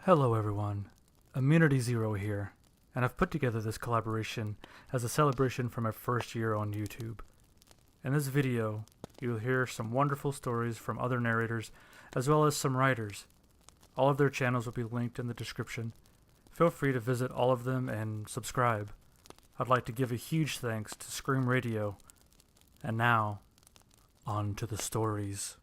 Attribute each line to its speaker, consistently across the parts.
Speaker 1: Hello everyone, Immunity Zero here, and I've put together this collaboration as a celebration for my first year on YouTube. In this video, you'll hear some wonderful stories from other narrators, as well as some writers. All of their channels will be linked in the description. Feel free to visit all of them and subscribe. I'd like to give a huge thanks to SCRM Radio. And now, on to the stories.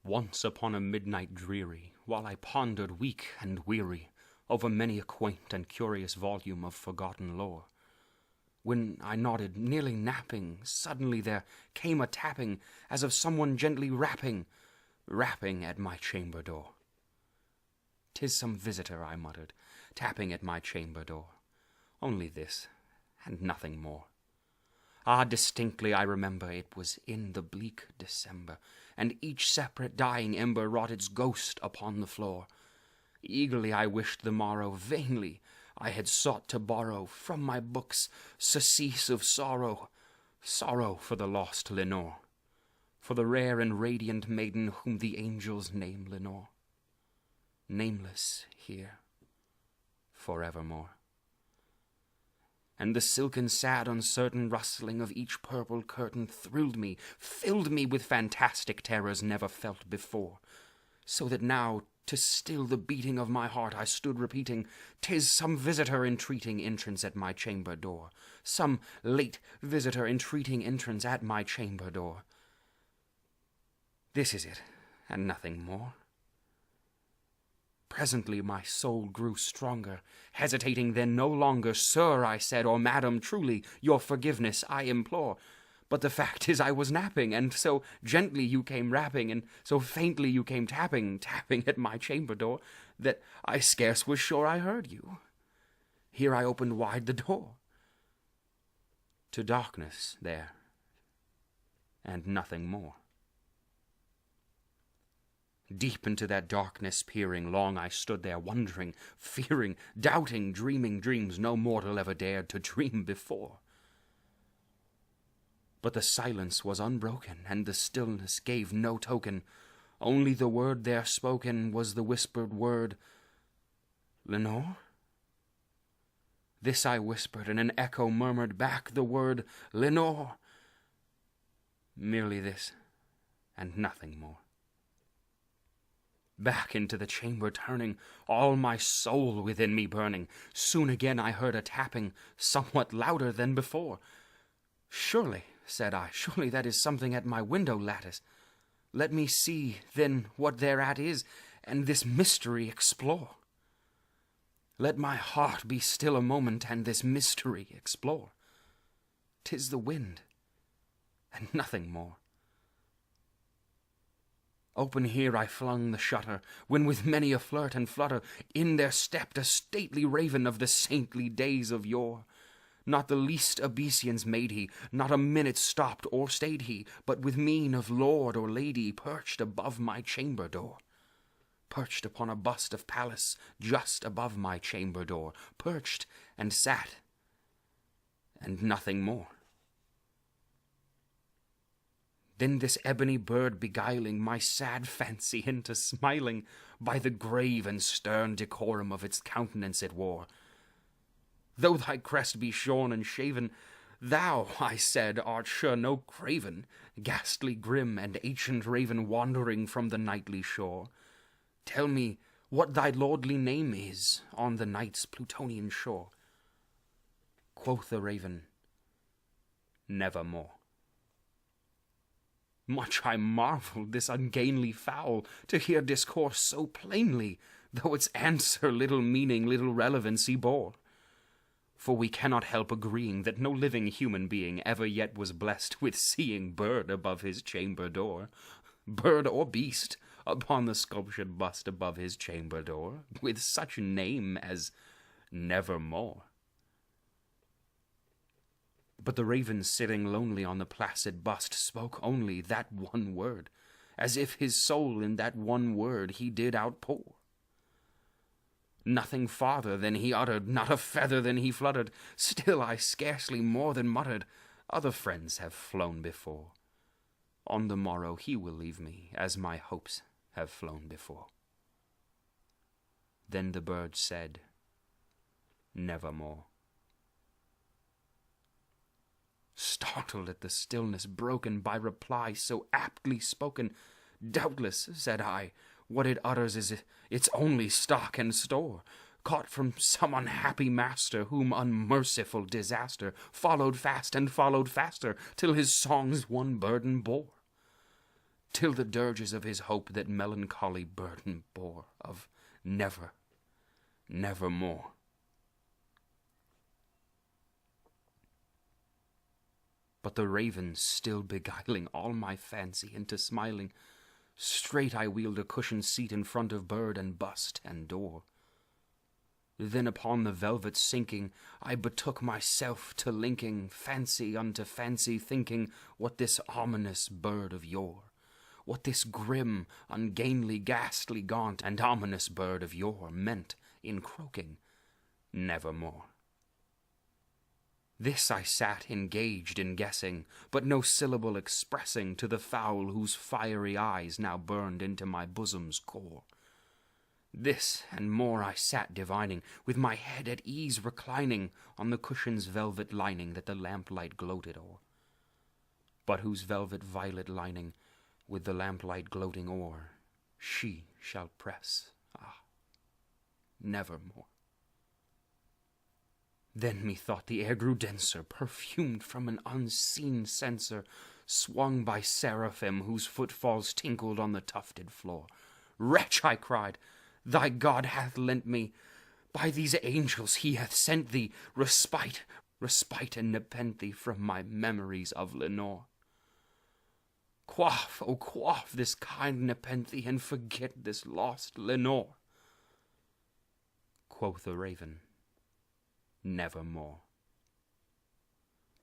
Speaker 2: Once upon a midnight dreary, while I pondered weak and weary over many a quaint and curious volume of forgotten lore, when I nodded, nearly napping, suddenly there came a tapping, as of someone gently rapping at my chamber door. "'Tis some visitor," I muttered, tapping at my chamber door. Only this, and nothing more. Ah, distinctly I remember it was in the bleak December, and each separate dying ember wrought its ghost upon the floor. Eagerly I wished the morrow, vainly I had sought to borrow from my books surcease of sorrow, sorrow for the lost Lenore, for the rare and radiant maiden whom the angels name Lenore, nameless here forevermore. And the silken, sad, uncertain rustling of each purple curtain thrilled me, filled me with fantastic terrors never felt before, so that now, to still the beating of my heart, I stood repeating, "'Tis some visitor entreating entrance at my chamber door, some late visitor entreating entrance at my chamber door. This is it, and nothing more." Presently my soul grew stronger, hesitating then no longer. "Sir," I said, "or madam, truly, your forgiveness I implore. But the fact is I was napping, and so gently you came rapping, and so faintly you came tapping at my chamber door, that I scarce was sure I heard you. Here I opened wide the door. To darkness there, and nothing more. Deep into that darkness peering, long I stood there, wondering, fearing, doubting, dreaming dreams no mortal ever dared to dream before. But the silence was unbroken, and the stillness gave no token. Only the word there spoken was the whispered word, "Lenore?" This I whispered, and an echo murmured back the word, "Lenore." Merely this, and nothing more. Back into the chamber turning, all my soul within me burning, soon again I heard a tapping, somewhat louder than before. "Surely," said I, "surely that is something at my window lattice. Let me see, then, what thereat is, and this mystery explore. Let my heart be still a moment, and this mystery explore. 'Tis the wind, and nothing more." Open here I flung the shutter, when with many a flirt and flutter in there stepped a stately raven of the saintly days of yore. Not the least obeisance made he, not a minute stopped or stayed he, but with mien of lord or lady perched above my chamber door. Perched upon a bust of Pallas just above my chamber door, perched and sat, and nothing more. Then this ebony bird beguiling my sad fancy into smiling, by the grave and stern decorum of its countenance it wore. "Though thy crest be shorn and shaven, thou," I said, "art sure no craven, ghastly, grim, and ancient raven wandering from the nightly shore. Tell me what thy lordly name is on the night's Plutonian shore." Quoth the raven, "Nevermore." Much I marvelled this ungainly fowl to hear discourse so plainly, though its answer little meaning, little relevancy bore. For we cannot help agreeing that no living human being ever yet was blessed with seeing bird above his chamber door, bird or beast upon the sculptured bust above his chamber door, with such name as Nevermore. But the raven sitting lonely on the placid bust spoke only that one word, as if his soul in that one word he did outpour. Nothing farther than he uttered, not a feather than he fluttered. Still I scarcely more than muttered, other friends have flown before. On the morrow he will leave me, as my hopes have flown before. Then the bird said, nevermore. Startled at the stillness broken by reply so aptly spoken, doubtless, said I, what it utters is its only stock and store, caught from some unhappy master, whom unmerciful disaster followed fast and followed faster, till his songs one burden bore, till the dirges of his hope that melancholy burden bore, of never, nevermore. But the raven still beguiling all my fancy into smiling, straight I wheeled a cushioned seat in front of bird and bust and door. Then upon the velvet sinking, I betook myself to linking fancy unto fancy, thinking what this ominous bird of yore, what this grim, ungainly, ghastly, gaunt, and ominous bird of yore meant in croaking nevermore. This I sat engaged in guessing, but no syllable expressing to the fowl whose fiery eyes now burned into my bosom's core. This and more I sat divining, with my head at ease reclining on the cushion's velvet lining that the lamplight gloated o'er, but whose velvet violet lining with the lamplight gloating o'er she shall press, nevermore. Then methought the air grew denser, perfumed from an unseen censer, swung by seraphim whose footfalls tinkled on the tufted floor. Wretch, I cried, thy God hath lent me, by these angels he hath sent thee, respite and nepenthe from my memories of Lenore. Quaff, oh quaff this kind nepenthe, and forget this lost Lenore. Quoth the raven, nevermore.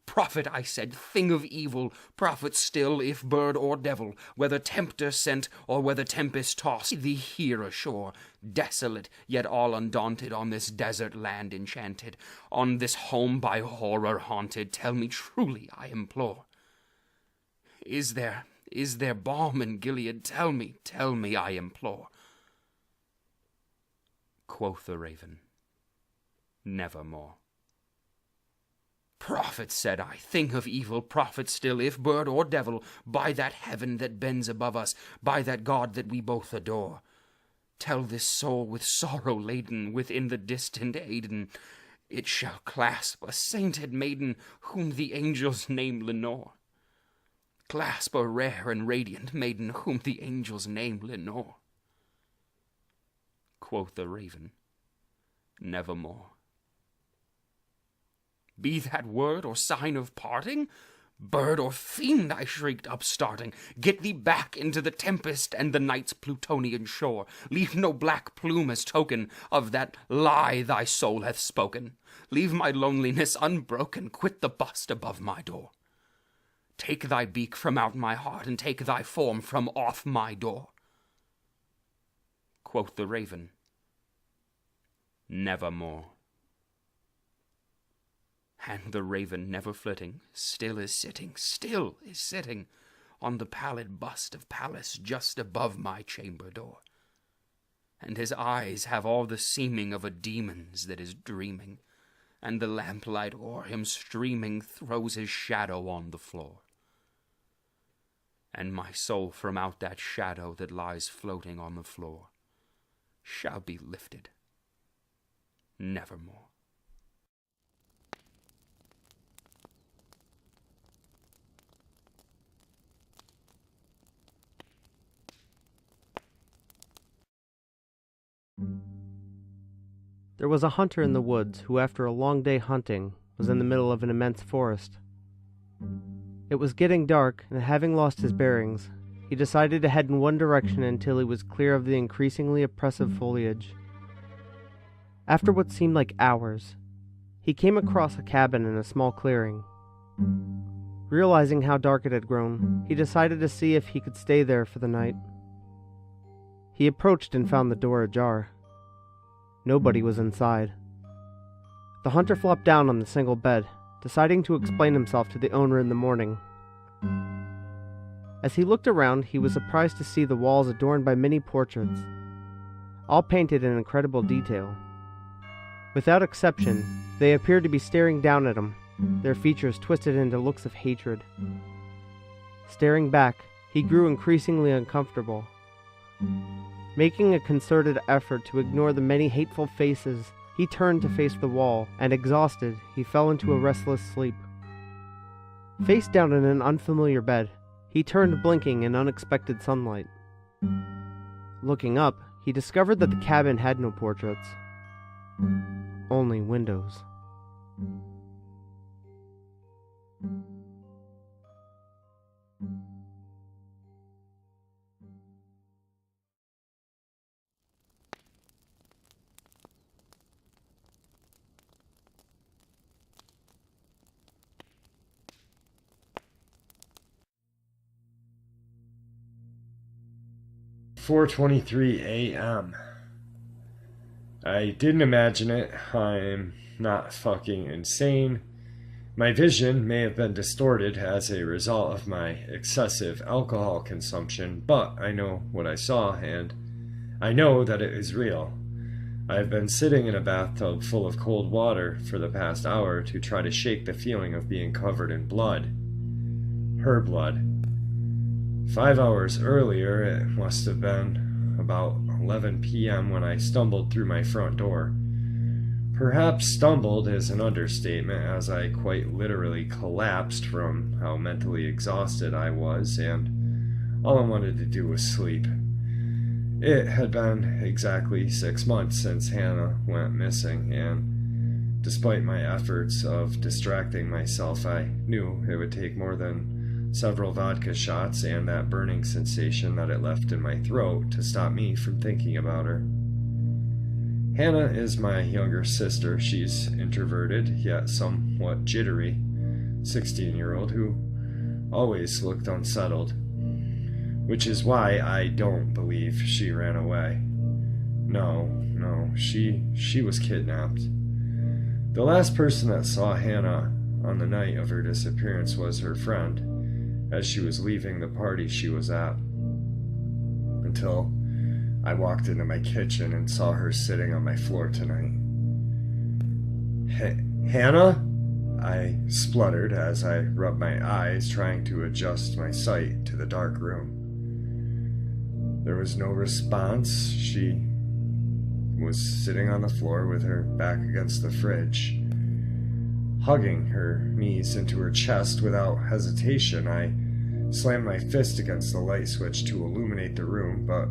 Speaker 2: Prophet, I said, thing of evil, prophet still, if bird or devil, whether tempter sent or whether tempest tossed thee here ashore, desolate, yet all undaunted, on this desert land enchanted, on this home by horror haunted, tell me truly, I implore, is there balm in Gilead? Tell me, I implore. Quoth the raven, nevermore. Prophet, said I, thing of evil, prophet still, if bird or devil, by that heaven that bends above us, by that God that we both adore, tell this soul with sorrow laden, within the distant Aidenn, it shall clasp a sainted maiden, whom the angels name Lenore. Clasp a rare and radiant maiden, whom the angels name Lenore. Quoth the raven, nevermore. Be that word or sign of parting? Bird or fiend, I shrieked, upstarting, get thee back into the tempest and the night's Plutonian shore. Leave no black plume as token of that lie thy soul hath spoken. Leave my loneliness unbroken, quit the bust above my door. Take thy beak from out my heart, and take thy form from off my door. Quoth the raven, nevermore. And the raven, never flitting, still is sitting on the pallid bust of Pallas just above my chamber door. And his eyes have all the seeming of a demon's that is dreaming, and the lamplight o'er him streaming throws his shadow on the floor. And my soul from out that shadow that lies floating on the floor shall be lifted nevermore.
Speaker 3: There was a hunter in the woods who, after a long day hunting, was in the middle of an immense forest. It was getting dark, and having lost his bearings, he decided to head in one direction until he was clear of the increasingly oppressive foliage. After what seemed like hours, he came across a cabin in a small clearing. Realizing how dark it had grown, he decided to see if he could stay there for the night. He approached and found the door ajar. Nobody was inside. The hunter flopped down on the single bed, deciding to explain himself to the owner in the morning. As he looked around, he was surprised to see the walls adorned by many portraits, all painted in incredible detail. Without exception, they appeared to be staring down at him, their features twisted into looks of hatred. Staring back, he grew increasingly uncomfortable. Making a concerted effort to ignore the many hateful faces, he turned to face the wall, and exhausted, he fell into a restless sleep. Face down in an unfamiliar bed, he turned blinking in unexpected sunlight. Looking up, he discovered that the cabin had no portraits, only windows.
Speaker 4: "4:23 a.m. I didn't imagine it. I'm not fucking insane. My vision may have been distorted as a result of my excessive alcohol consumption, but I know what I saw, and I know that it is real. I've been sitting in a bathtub full of cold water for the past hour to try to shake the feeling of being covered in blood. Her blood. 5 hours earlier, it must have been about 11 p.m. when I stumbled through my front door. Perhaps stumbled is an understatement, as I quite literally collapsed from how mentally exhausted I was, and all I wanted to do was sleep. It had been exactly 6 months since Hannah went missing, and despite my efforts of distracting myself, I knew it would take more than several vodka shots and that burning sensation that it left in my throat to stop me from thinking about her. Hannah is my younger sister. She's introverted, yet somewhat jittery, 16-year-old who always looked unsettled, which is why I don't believe she ran away. No, she was kidnapped. The last person that saw Hannah on the night of her disappearance was her friend, as she was leaving the party she was at, until I walked into my kitchen and saw her sitting on my floor tonight. Hannah? I spluttered as I rubbed my eyes, trying to adjust my sight to the dark room. There was no response. She was sitting on the floor with her back against the fridge, hugging her knees into her chest. Without hesitation, I slammed my fist against the light switch to illuminate the room, but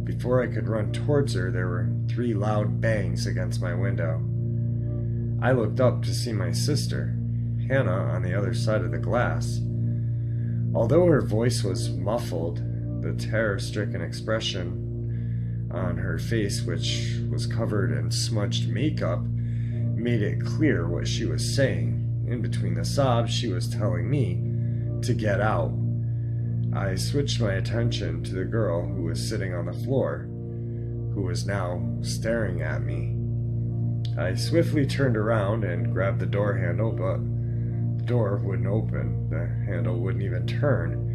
Speaker 4: before I could run towards her, there were 3 loud bangs against my window. I looked up to see my sister, Hannah, on the other side of the glass. Although her voice was muffled, the terror-stricken expression on her face, which was covered in smudged makeup, made it clear what she was saying. In between the sobs, she was telling me to get out. I switched my attention to the girl who was sitting on the floor, who was now staring at me. I swiftly turned around and grabbed the door handle, but the door wouldn't open. The handle wouldn't even turn.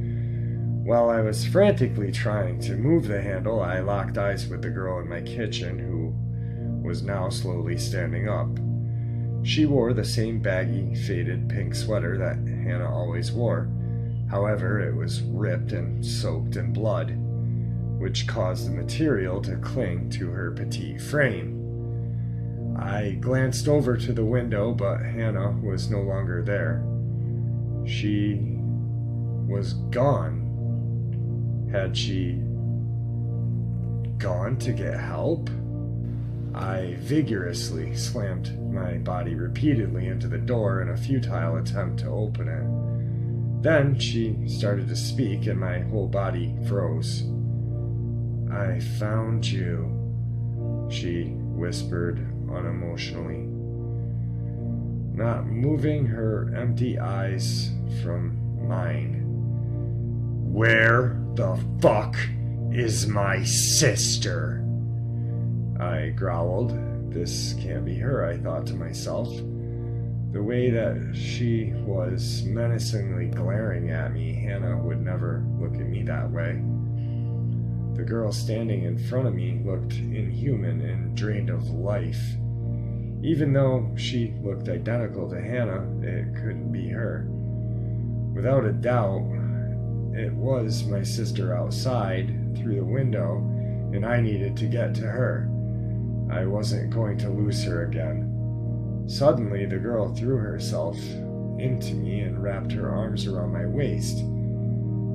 Speaker 4: While I was frantically trying to move the handle, I locked eyes with the girl in my kitchen, who was now slowly standing up. She wore the same baggy, faded pink sweater that Hannah always wore. However, it was ripped and soaked in blood, which caused the material to cling to her petite frame. I glanced over to the window, but Hannah was no longer there. She was gone. Had she gone to get help? I vigorously slammed my body repeatedly into the door in a futile attempt to open it. Then she started to speak, and my whole body froze. "I found you," she whispered unemotionally, not moving her empty eyes from mine. "Where the fuck is my sister?" I growled. This can't be her, I thought to myself. The way that she was menacingly glaring at me, Hannah would never look at me that way. The girl standing in front of me looked inhuman and drained of life. Even though she looked identical to Hannah, it couldn't be her. Without a doubt, it was my sister outside through the window, and I needed to get to her. I wasn't going to lose her again. Suddenly, the girl threw herself into me and wrapped her arms around my waist.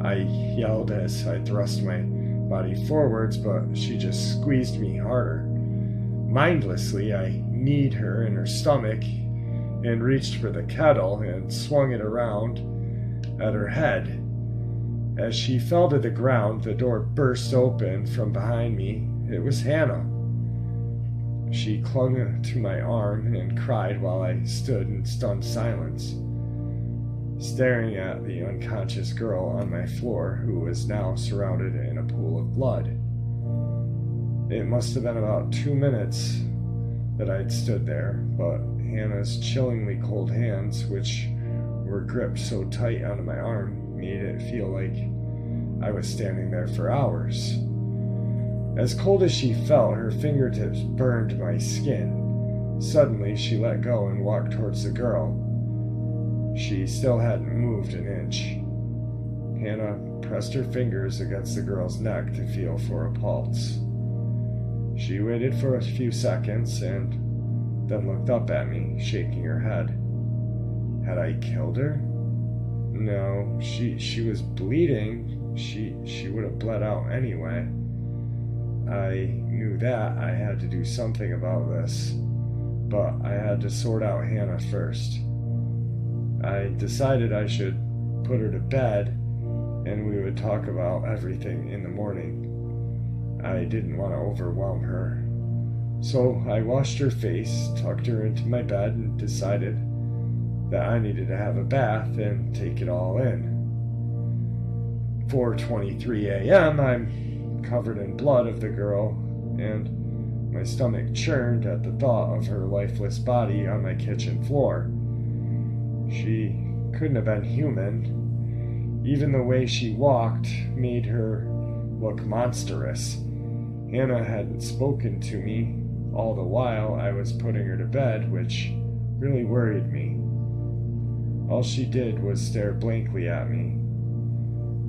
Speaker 4: I yelled as I thrust my body forwards, but she just squeezed me harder. Mindlessly, I kneed her in her stomach and reached for the kettle and swung it around at her head. As she fell to the ground, the door burst open from behind me. It was Hannah. She clung to my arm and cried while I stood in stunned silence, staring at the unconscious girl on my floor, who was now surrounded in a pool of blood. It must have been about 2 minutes that I'd stood there, but Hannah's chillingly cold hands, which were gripped so tight onto my arm, made it feel like I was standing there for hours. As cold as she felt, her fingertips burned my skin. Suddenly, she let go and walked towards the girl. She still hadn't moved an inch. Hannah pressed her fingers against the girl's neck to feel for a pulse. She waited for a few seconds and then looked up at me, shaking her head. Had I killed her? No, she was bleeding. She would have bled out anyway. I knew that I had to do something about this, but I had to sort out Hannah first. I decided I should put her to bed, and we would talk about everything in the morning. I didn't want to overwhelm her. So I washed her face, tucked her into my bed, and decided that I needed to have a bath and take it all in. 4:23 a.m., I'm covered in blood of the girl, and my stomach churned at the thought of her lifeless body on my kitchen floor. She couldn't have been human. Even the way she walked made her look monstrous. Hannah hadn't spoken to me all the while I was putting her to bed, which really worried me. All she did was stare blankly at me.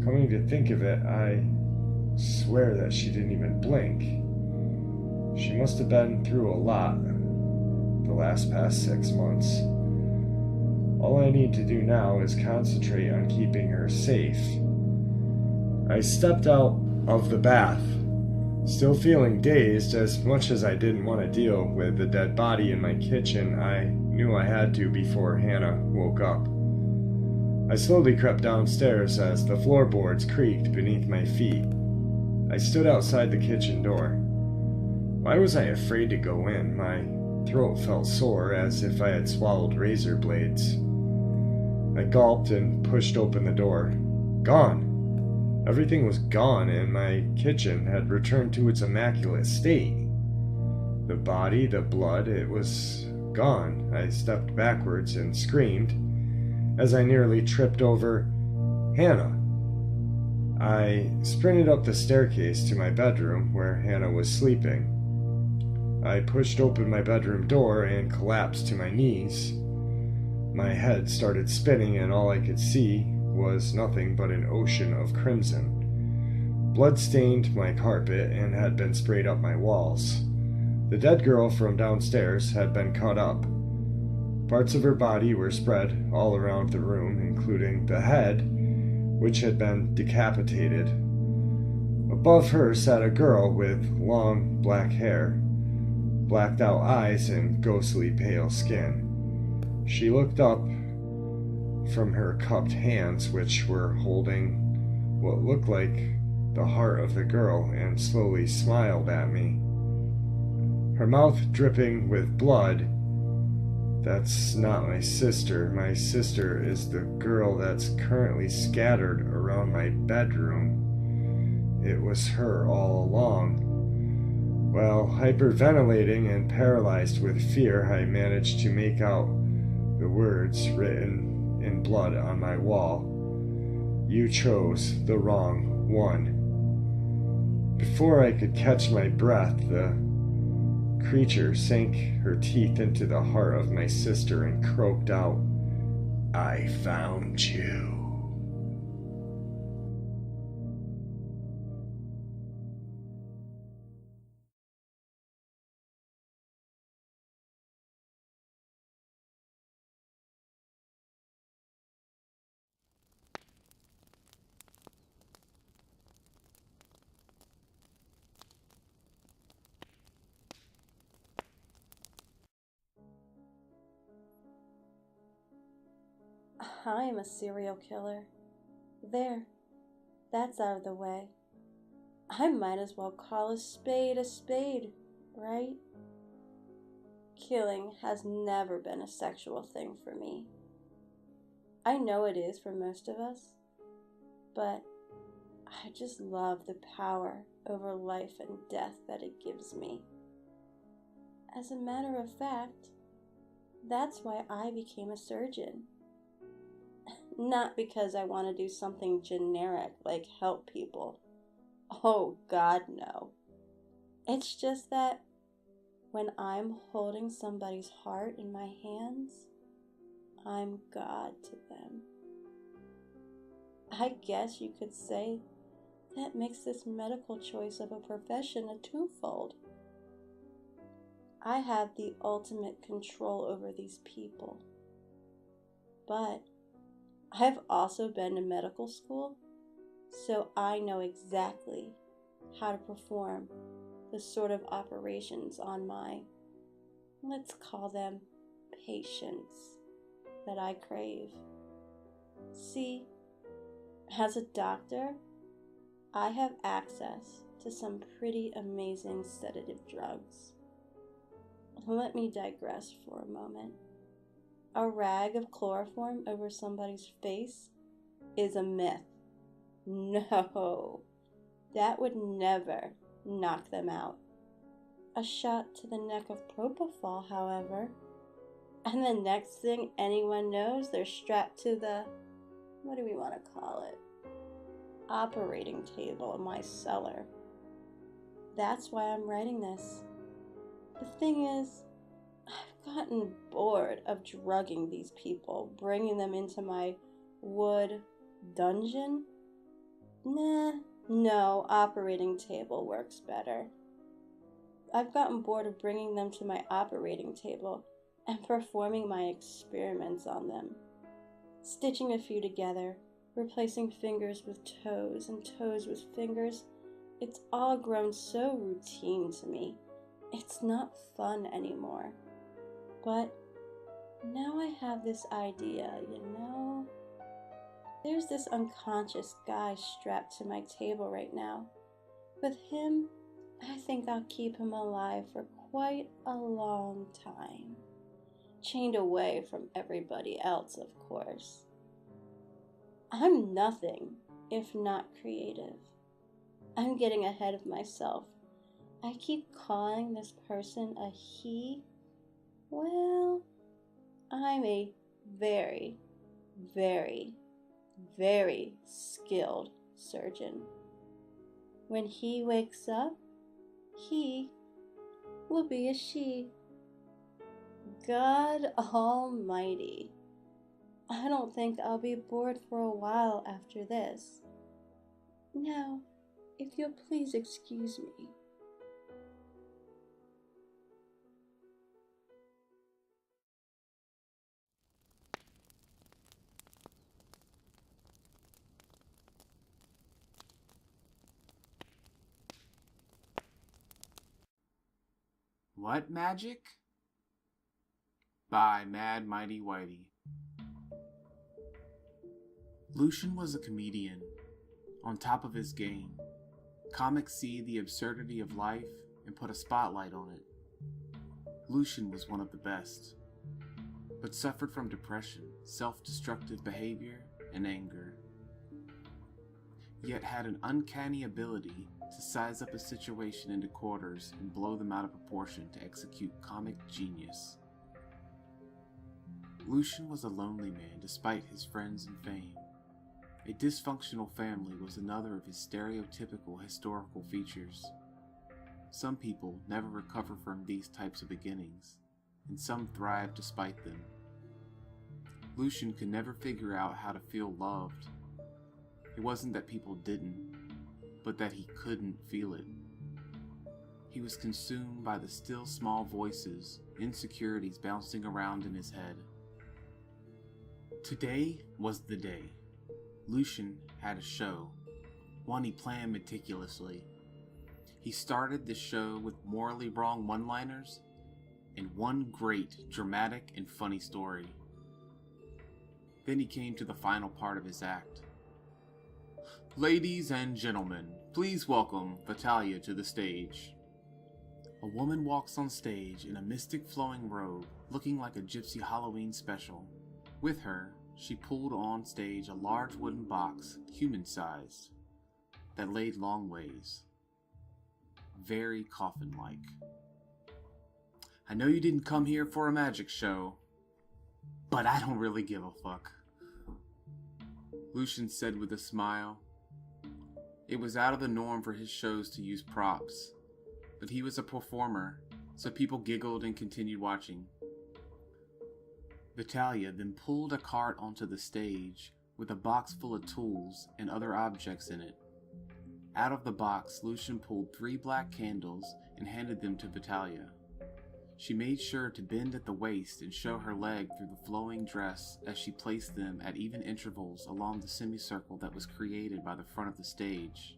Speaker 4: Coming to think of it, I swear that she didn't even blink. She must have been through a lot the past 6 months. All I need to do now is concentrate on keeping her safe. I stepped out of the bath, still feeling dazed. As much as I didn't want to deal with the dead body in my kitchen, I knew I had to before Hannah woke up. I slowly crept downstairs as the floorboards creaked beneath my feet. I stood outside the kitchen door. Why was I afraid to go in? My throat felt sore, as if I had swallowed razor blades. I gulped and pushed open the door. Gone. Everything was gone, and my kitchen had returned to its immaculate state. The body, the blood, it was gone. I stepped backwards and screamed as I nearly tripped over Hannah. I sprinted up the staircase to my bedroom where Hannah was sleeping. I pushed open my bedroom door and collapsed to my knees. My head started spinning, and all I could see was nothing but an ocean of crimson. Blood stained my carpet and had been sprayed up my walls. The dead girl from downstairs had been cut up. Parts of her body were spread all around the room, including the head, which had been decapitated. Above her sat a girl with long black hair, blacked out eyes, and ghostly pale skin. She looked up from her cupped hands, which were holding what looked like the heart of the girl, and slowly smiled at me. Her mouth dripping with blood. That's not my sister. My sister is the girl that's currently scattered around my bedroom. It was her all along. While hyperventilating and paralyzed with fear, I managed to make out the words written in blood on my wall. You chose the wrong one. Before I could catch my breath, the creature sank her teeth into the heart of my sister and croaked out, I found you.
Speaker 5: I'm a serial killer. There, that's out of the way. I might as well call a spade, right? Killing has never been a sexual thing for me. I know it is for most of us, but I just love the power over life and death that it gives me. As a matter of fact, that's why I became a surgeon. Not because I want to do something generic like help people. Oh God, no. It's just that when I'm holding somebody's heart in my hands, I'm God to them. I guess you could say that makes this medical choice of a profession a twofold. I have the ultimate control over these people. But I've also been to medical school, so I know exactly how to perform the sort of operations on my, let's call them patients, that I crave. See, as a doctor, I have access to some pretty amazing sedative drugs. Let me digress for a moment. A rag of chloroform over somebody's face is a myth. No, that would never knock them out. A shot to the neck of propofol, however, and the next thing anyone knows, they're strapped to the, what do we want to call it? Operating table in my cellar. That's why I'm writing this. The thing is, I've gotten bored of drugging these people, bringing them into my wood dungeon. No, operating table works better. I've gotten bored of bringing them to my operating table and performing my experiments on them. Stitching a few together, replacing fingers with toes and toes with fingers. It's all grown so routine to me. It's not fun anymore. But now I have this idea, There's this unconscious guy strapped to my table right now. With him, I think I'll keep him alive for quite a long time. Chained away from everybody else, of course. I'm nothing if not creative. I'm getting ahead of myself. I keep calling this person a he. Well, I'm a very, very, very skilled surgeon. When he wakes up, he will be a she. God almighty. I don't think I'll be bored for a while after this. Now, if you'll please excuse me.
Speaker 6: What Magic? By MadMightyWhitey. Lucian was a comedian, on top of his game. Comics see the absurdity of life and put a spotlight on it. Lucian was one of the best, but suffered from depression, self-destructive behavior, and anger. Yet had an uncanny ability to size up a situation into quarters and blow them out of proportion to execute comic genius. Lucian was a lonely man despite his friends and fame. A dysfunctional family was another of his stereotypical historical features. Some people never recover from these types of beginnings, and some thrive despite them. Lucian could never figure out how to feel loved. It wasn't that people didn't, but that he couldn't feel it. He was consumed by the still small voices, insecurities bouncing around in his head. Today was the day. Lucian had a show, one he planned meticulously. He started the show with morally wrong one-liners and one great, dramatic, and funny story. Then he came to the final part of his act. Ladies and gentlemen, please welcome Vitalia to the stage. A woman walks on stage in a mystic flowing robe, looking like a gypsy Halloween special. With her, she pulled on stage a large wooden box, human-sized, that laid long ways. Very coffin-like. I know you didn't come here for a magic show, but I don't really give a fuck, Lucian said with a smile. It was out of the norm for his shows to use props, but he was a performer, so people giggled and continued watching. Vitalia then pulled a cart onto the stage with a box full of tools and other objects in it. Out of the box, Lucian pulled 3 black candles and handed them to Vitalia. She made sure to bend at the waist and show her leg through the flowing dress as she placed them at even intervals along the semicircle that was created by the front of the stage,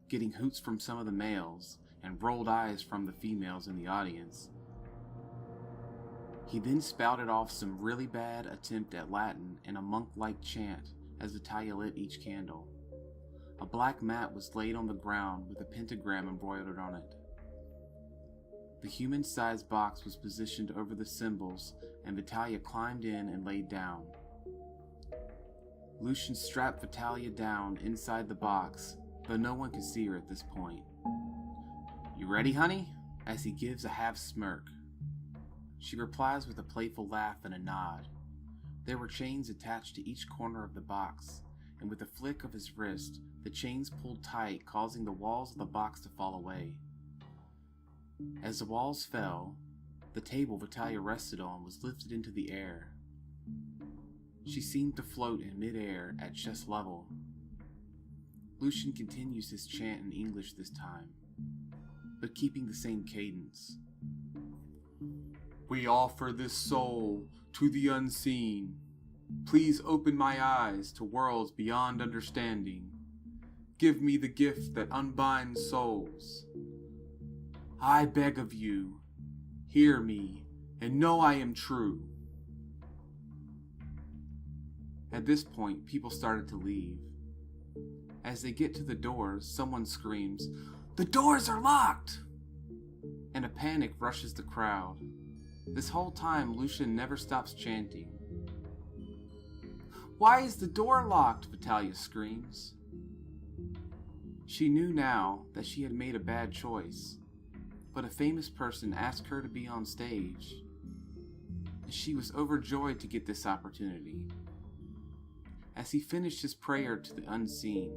Speaker 6: getting hoots from some of the males and rolled eyes from the females in the audience. He then spouted off some really bad attempt at Latin and a monk-like chant as Vitalia lit each candle. A black mat was laid on the ground with a pentagram embroidered on it. The human-sized box was positioned over the symbols, and Vitalia climbed in and laid down. Lucian strapped Vitalia down inside the box, though no one could see her at this point. You ready, honey? As he gives a half smirk. She replies with a playful laugh and a nod. There were chains attached to each corner of the box, and with a flick of his wrist, the chains pulled tight, causing the walls of the box to fall away. As the walls fell, the table Vitalia rested on was lifted into the air. She seemed to float in mid-air at chest level. Lucian continues his chant in English this time, but keeping the same cadence. We offer this soul to the unseen. Please open my eyes to worlds beyond understanding. Give me the gift that unbinds souls. I beg of you, hear me, and know I am true. At this point, people started to leave. As they get to the doors, someone screams, "The doors are locked!" And a panic rushes the crowd. This whole time, Lucian never stops chanting. Why is the door locked? Vitalia screams. She knew now that she had made a bad choice, but a famous person asked her to be on stage, and she was overjoyed to get this opportunity. As he finished his prayer to the unseen,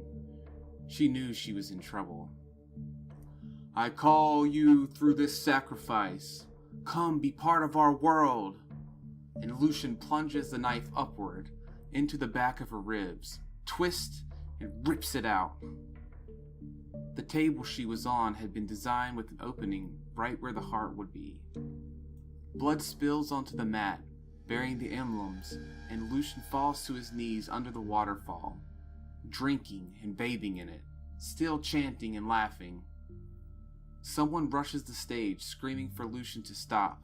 Speaker 6: she knew she was in trouble. I call you through this sacrifice. Come be part of our world. And Lucian plunges the knife upward into the back of her ribs, twists, and rips it out. The table she was on had been designed with an opening right where the heart would be. Blood spills onto the mat, bearing the emblems, and Lucian falls to his knees under the waterfall, drinking and bathing in it, still chanting and laughing. Someone rushes the stage, screaming for Lucian to stop.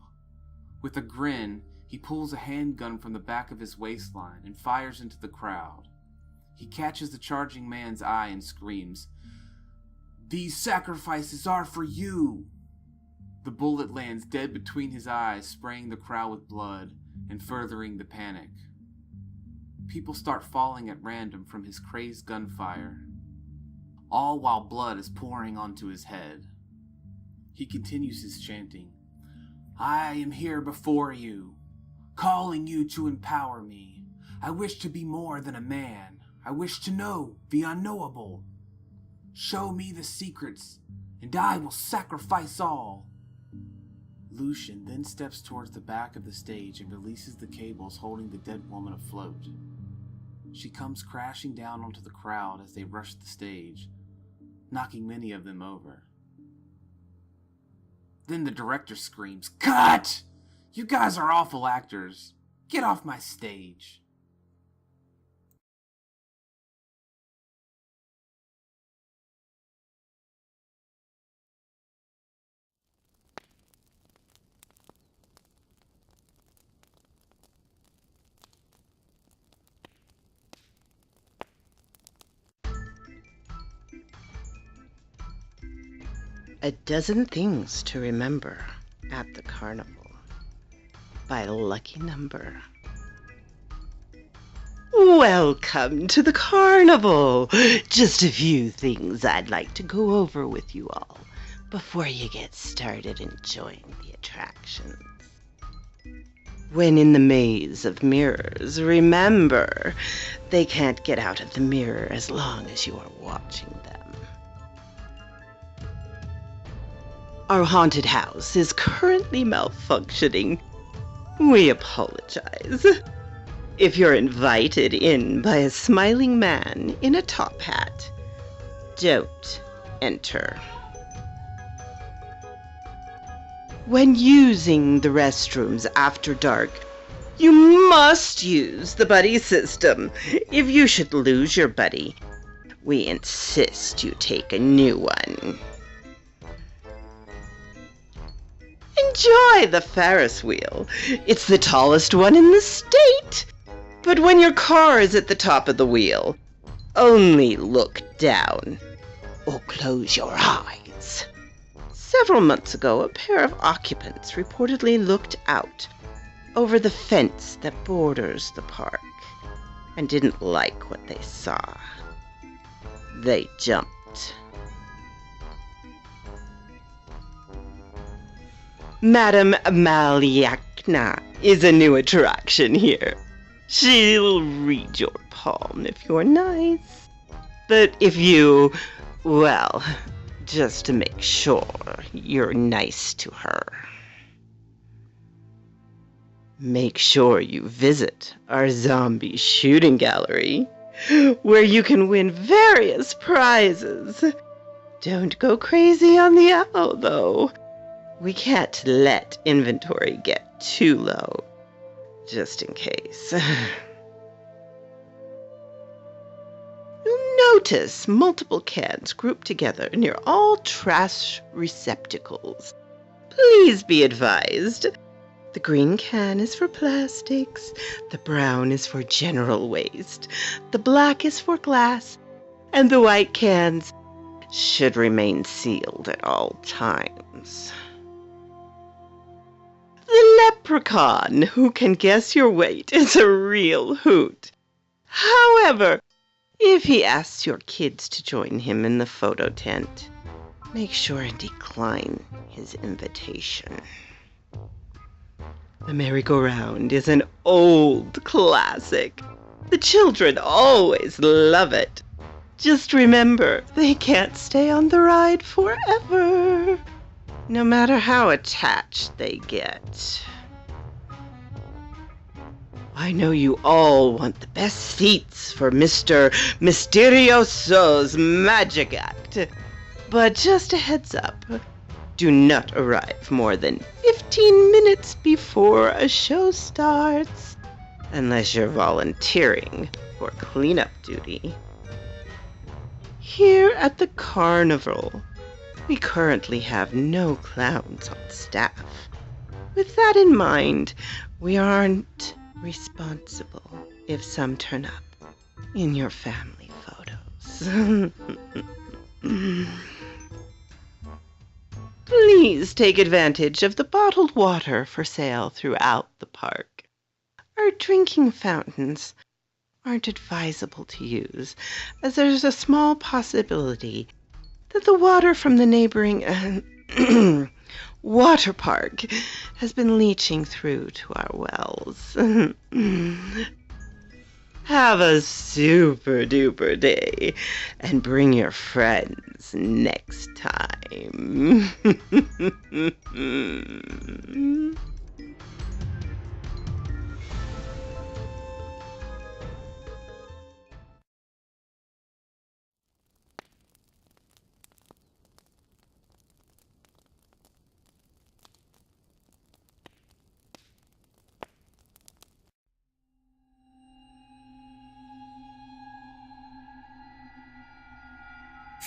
Speaker 6: With a grin, he pulls a handgun from the back of his waistline and fires into the crowd. He catches the charging man's eye and screams, These sacrifices are for you! The bullet lands dead between his eyes, spraying the crowd with blood and furthering the panic. People start falling at random from his crazed gunfire. all while blood is pouring onto his head. He continues his chanting. I am here before you, calling you to empower me. I wish to be more than a man. I wish to know the unknowable. Show me the secrets, and I will sacrifice all. Lucian then steps towards the back of the stage and releases the cables holding the dead woman afloat. She comes crashing down onto the crowd as they rush the stage, knocking many of them over. Then the director screams, Cut! You guys are awful actors. Get off my stage.
Speaker 7: A Dozen Things to Remember at the Carnival by Lucky Number. Welcome to the carnival! Just a few things I'd like to go over with you all before you get started enjoying the attractions. When in the maze of mirrors, remember, they can't get out of the mirror as long as you are watching them. Our haunted house is currently malfunctioning. We apologize. If you're invited in by a smiling man in a top hat, don't enter. When using the restrooms after dark, you must use the buddy system. If you should lose your buddy, we insist you take a new one. Enjoy the Ferris wheel. It's the tallest one in the state. But when your car is at the top of the wheel, only look down or close your eyes. Several months ago, a pair of occupants reportedly looked out over the fence that borders the park and didn't like what they saw. They jumped. Madame Maliakna is a new attraction here. She'll read your palm if you're nice. But if you, well, just to make sure you're nice to her. Make sure you visit our zombie shooting gallery, where you can win various prizes. Don't go crazy on the owl, though. We can't let inventory get too low, just in case. You'll notice multiple cans grouped together near all trash receptacles. Please be advised, the green can is for plastics, the brown is for general waste, the black is for glass, and the white cans should remain sealed at all times. The leprechaun who can guess your weight is a real hoot. However, if he asks your kids to join him in the photo tent, make sure and decline his invitation. The merry-go-round is an old classic. The children always love it. Just remember, they can't stay on the ride forever, no matter how attached they get. I know you all want the best seats for Mr. Mysterioso's magic act, but just a heads up, do not arrive more than 15 minutes before a show starts, unless you're volunteering for cleanup duty. Here at the carnival, we currently have no clowns on staff. With that in mind, we aren't responsible if some turn up in your family photos. Please take advantage of the bottled water for sale throughout the park. Our drinking fountains aren't advisable to use, as there's a small possibility that the water from the neighboring water park has been leaching through to our wells. Have a super duper day and bring your friends next time.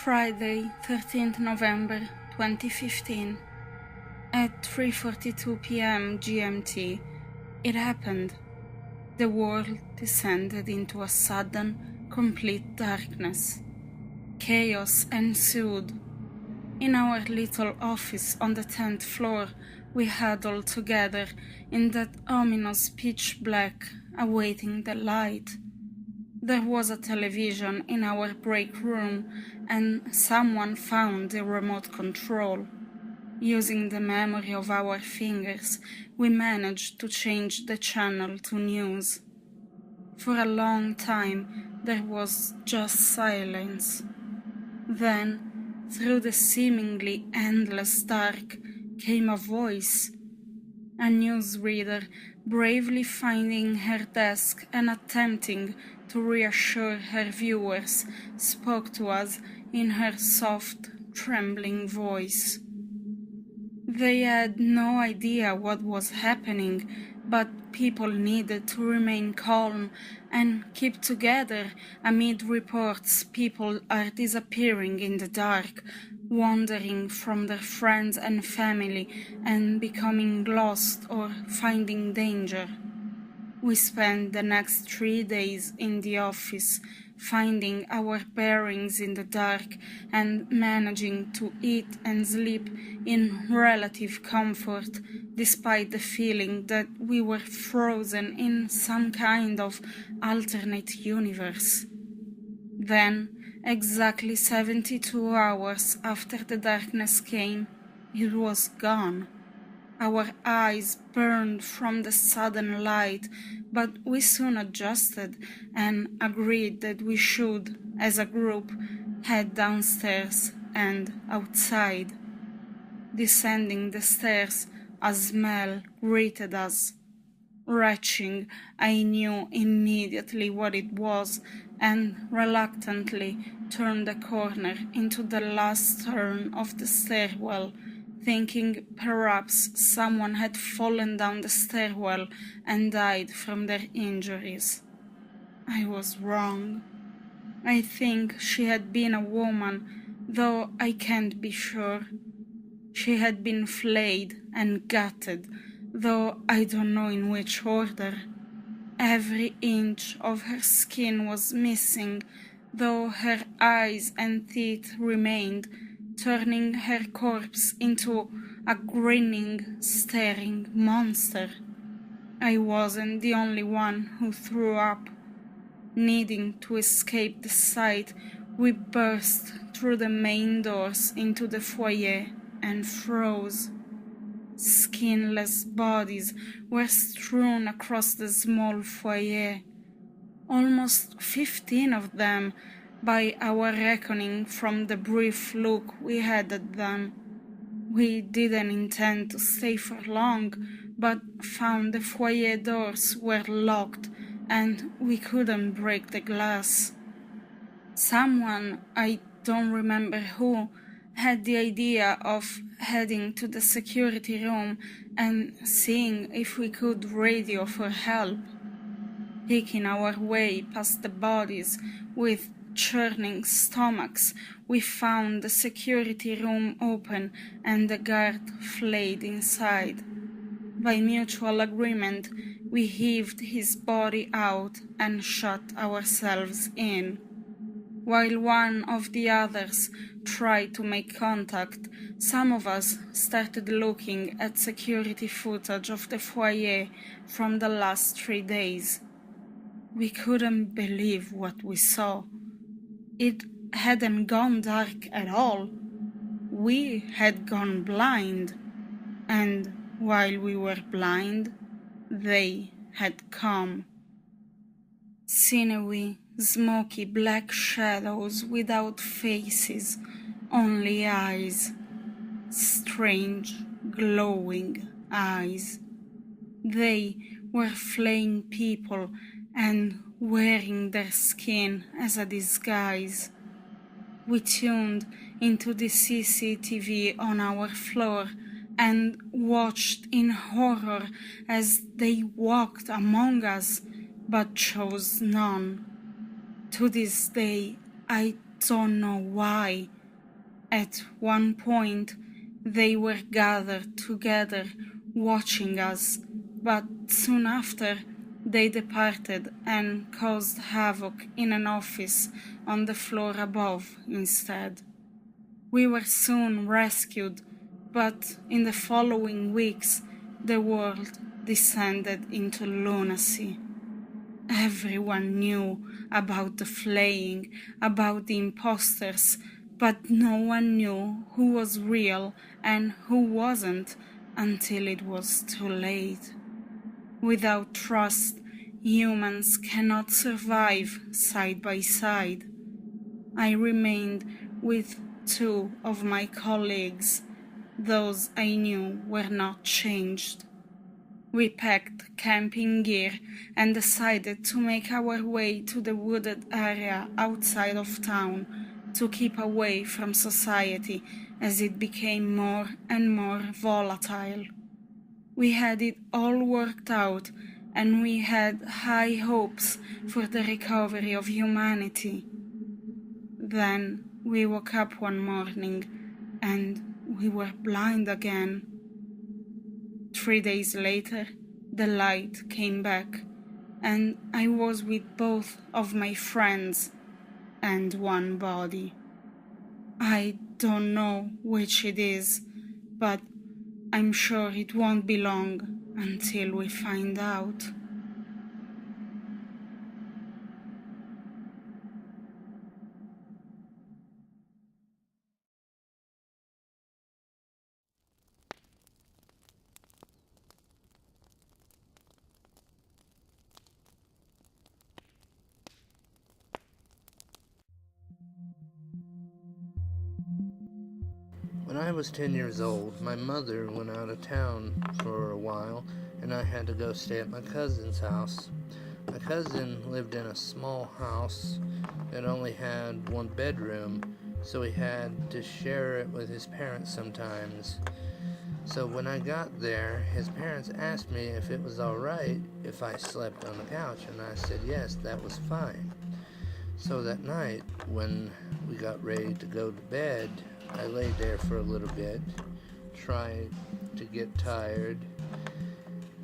Speaker 8: Friday, 13th November 2015. At 3:42 p.m. GMT, it happened. The world descended into a sudden, complete darkness. Chaos ensued. In our little office on the 10th floor, we huddled together in that ominous pitch black, awaiting the light. There was a television in our break room, and someone found the remote control. Using the memory of our fingers, we managed to change the channel to news. For a long time, there was just silence. Then, through the seemingly endless dark, came a voice. A newsreader bravely finding her desk and attempting to reassure her viewers, spoke to us in her soft, trembling voice. They had no idea what was happening, but people needed to remain calm and keep together amid reports people are disappearing in the dark, wandering from their friends and family and becoming lost or finding danger. We spent the next 3 days in the office, finding our bearings in the dark and managing to eat and sleep in relative comfort, despite the feeling that we were frozen in some kind of alternate universe. Then, exactly 72 hours after the darkness came, it was gone. Our eyes burned from the sudden light, but we soon adjusted and agreed that we should, as a group, head downstairs and outside. Descending the stairs, a smell greeted us. Retching, I knew immediately what it was and reluctantly turned the corner into the last turn of the stairwell, thinking perhaps someone had fallen down the stairwell and died from their injuries. I was wrong. I think she had been a woman, though I can't be sure. She had been flayed and gutted, though I don't know in which order. Every inch of her skin was missing, though her eyes and teeth remained, turning her corpse into a grinning, staring monster. I wasn't the only one who threw up. Needing to escape the sight, we burst through the main doors into the foyer and froze. Skinless bodies were strewn across the small foyer. Almost 15 of them, by our reckoning from the brief look we had at them. We didn't intend to stay for long, but found the foyer doors were locked and we couldn't break the glass. Someone, I don't remember who, had the idea of heading to the security room and seeing if we could radio for help. Picking our way past the bodies with churning stomachs, we found the security room open and the guard flayed inside. By mutual agreement, we heaved his body out and shut ourselves in. While one of the others tried to make contact, some of us started looking at security footage of the foyer from the last 3 days. We couldn't believe what we saw. It hadn't gone dark at all. We had gone blind, and while we were blind, they had come. Sinewy, smoky black shadows without faces, only eyes. Strange, glowing eyes. They were flaying people and wearing their skin as a disguise. We tuned into the CCTV on our floor and watched in horror as they walked among us, but chose none. To this day, I don't know why. At one point, they were gathered together, watching us, but soon after, they departed and caused havoc in an office on the floor above instead. We were soon rescued, but in the following weeks, the world descended into lunacy. Everyone knew about the flaying, about the imposters, but no one knew who was real and who wasn't until it was too late. Without trust, humans cannot survive side by side. I remained with 2 of my colleagues. Those I knew were not changed. We packed camping gear and decided to make our way to the wooded area outside of town to keep away from society as it became more and more volatile. We had it all worked out and we had high hopes for the recovery of humanity. Then we woke up one morning and we were blind again. 3 days later, the light came back, and I was with both of my friends and one body. I don't know which it is, but I'm sure it won't be long until we find out.
Speaker 9: When I was 10 years old, my mother went out of town for a while, and I had to go stay at my cousin's house. My cousin lived in a small house that only had 1 bedroom, so he had to share it with his parents sometimes. So when I got there, his parents asked me if it was alright if I slept on the couch, and I said yes, that was fine. So that night, when we got ready to go to bed, I lay there for a little bit, trying to get tired,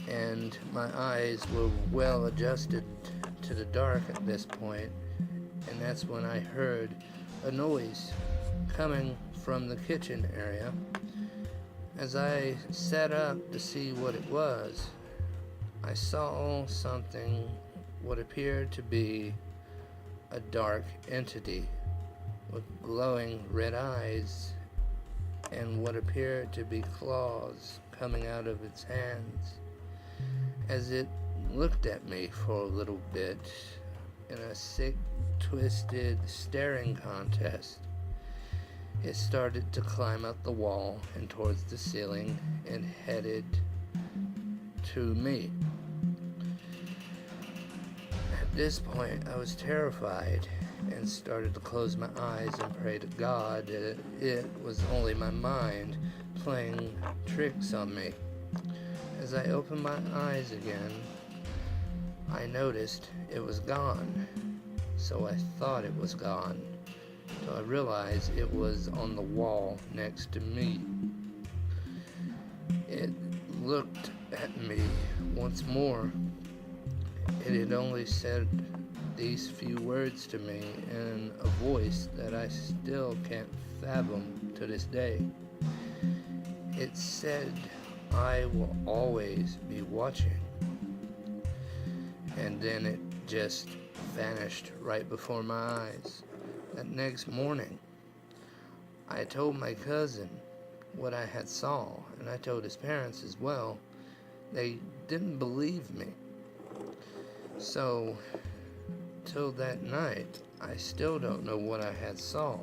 Speaker 9: and my eyes were well adjusted to the dark at this point, and that's when I heard a noise coming from the kitchen area. As I sat up to see what it was, I saw something, what appeared to be a dark entity with glowing red eyes and what appeared to be claws coming out of its hands. As it looked at me for a little bit in a sick, twisted staring contest, it started to climb up the wall and towards the ceiling and headed to me. At this point, I was terrified and started to close my eyes and pray to God that it was only my mind playing tricks on me. As I opened my eyes again, I noticed it was gone. So I thought it was gone. So I realized it was on the wall next to me. It looked at me once more. It had only said these few words to me in a voice that I still can't fathom to this day. It said, "I will always be watching." And then it just vanished right before my eyes. That next morning, I told my cousin what I had saw, and I told his parents as well. They didn't believe me. So, till that night, I still don't know what I had saw.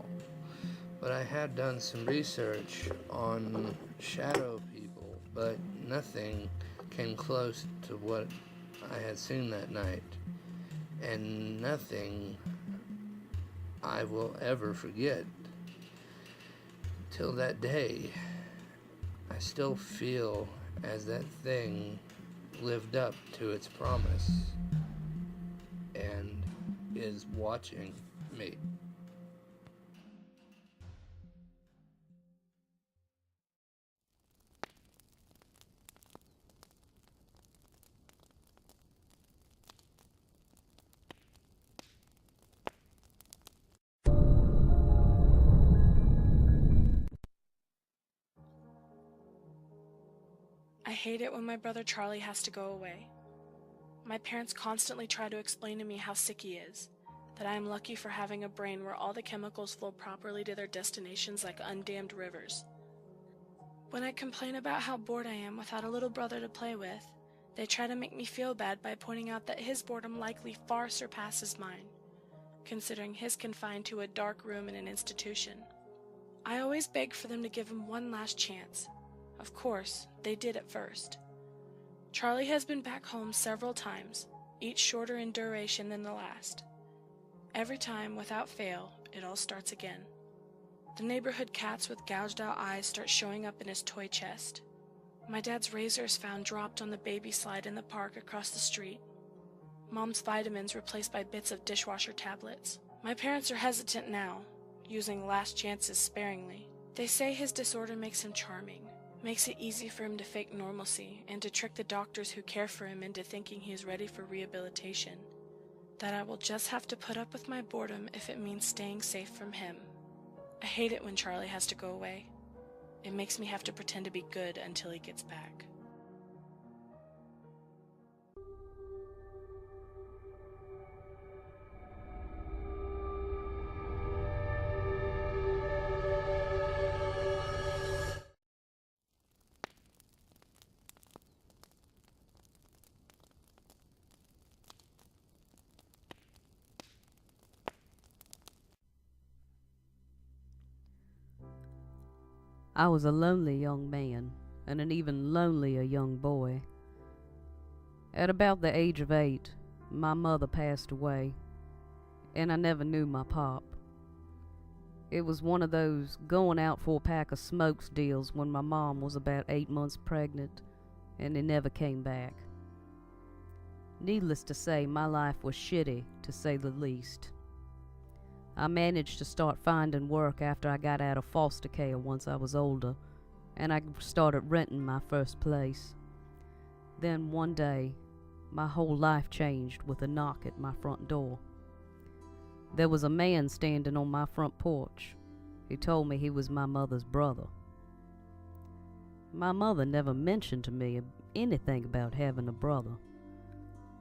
Speaker 9: But I had done some research on shadow people, but nothing came close to what I had seen that night. And nothing I will ever forget. Till that day, I still feel as that thing lived up to its promise and is watching me.
Speaker 10: I hate it when my brother Charlie has to go away. My parents constantly try to explain to me how sick he is, that I am lucky for having a brain where all the chemicals flow properly to their destinations like undammed rivers. When I complain about how bored I am without a little brother to play with, they try to make me feel bad by pointing out that his boredom likely far surpasses mine, considering his confined to a dark room in an institution. I always beg for them to give him one last chance. Of course, they did at first. Charlie has been back home several times, each shorter in duration than the last. Every time, without fail, it all starts again. The neighborhood cats with gouged out eyes start showing up in his toy chest. My dad's razor is found dropped on the baby slide in the park across the street. Mom's vitamins replaced by bits of dishwasher tablets. My parents are hesitant now, using last chances sparingly. They say his disorder makes him charming, makes it easy for him to fake normalcy and to trick the doctors who care for him into thinking he is ready for rehabilitation. That I will just have to put up with my boredom if it means staying safe from him. I hate it when Charlie has to go away. It makes me have to pretend to be good until he gets back.
Speaker 11: I was a lonely young man, and an even lonelier young boy. At about the age of 8, my mother passed away, and I never knew my pop. It was one of those going out for a pack of smokes deals when my mom was about 8 months pregnant, and he never came back. Needless to say, my life was shitty, to say the least. I managed to start finding work after I got out of foster care once I was older, and I started renting my first place. Then one day, my whole life changed with a knock at my front door. There was a man standing on my front porch. He told me he was my mother's brother. My mother never mentioned to me anything about having a brother.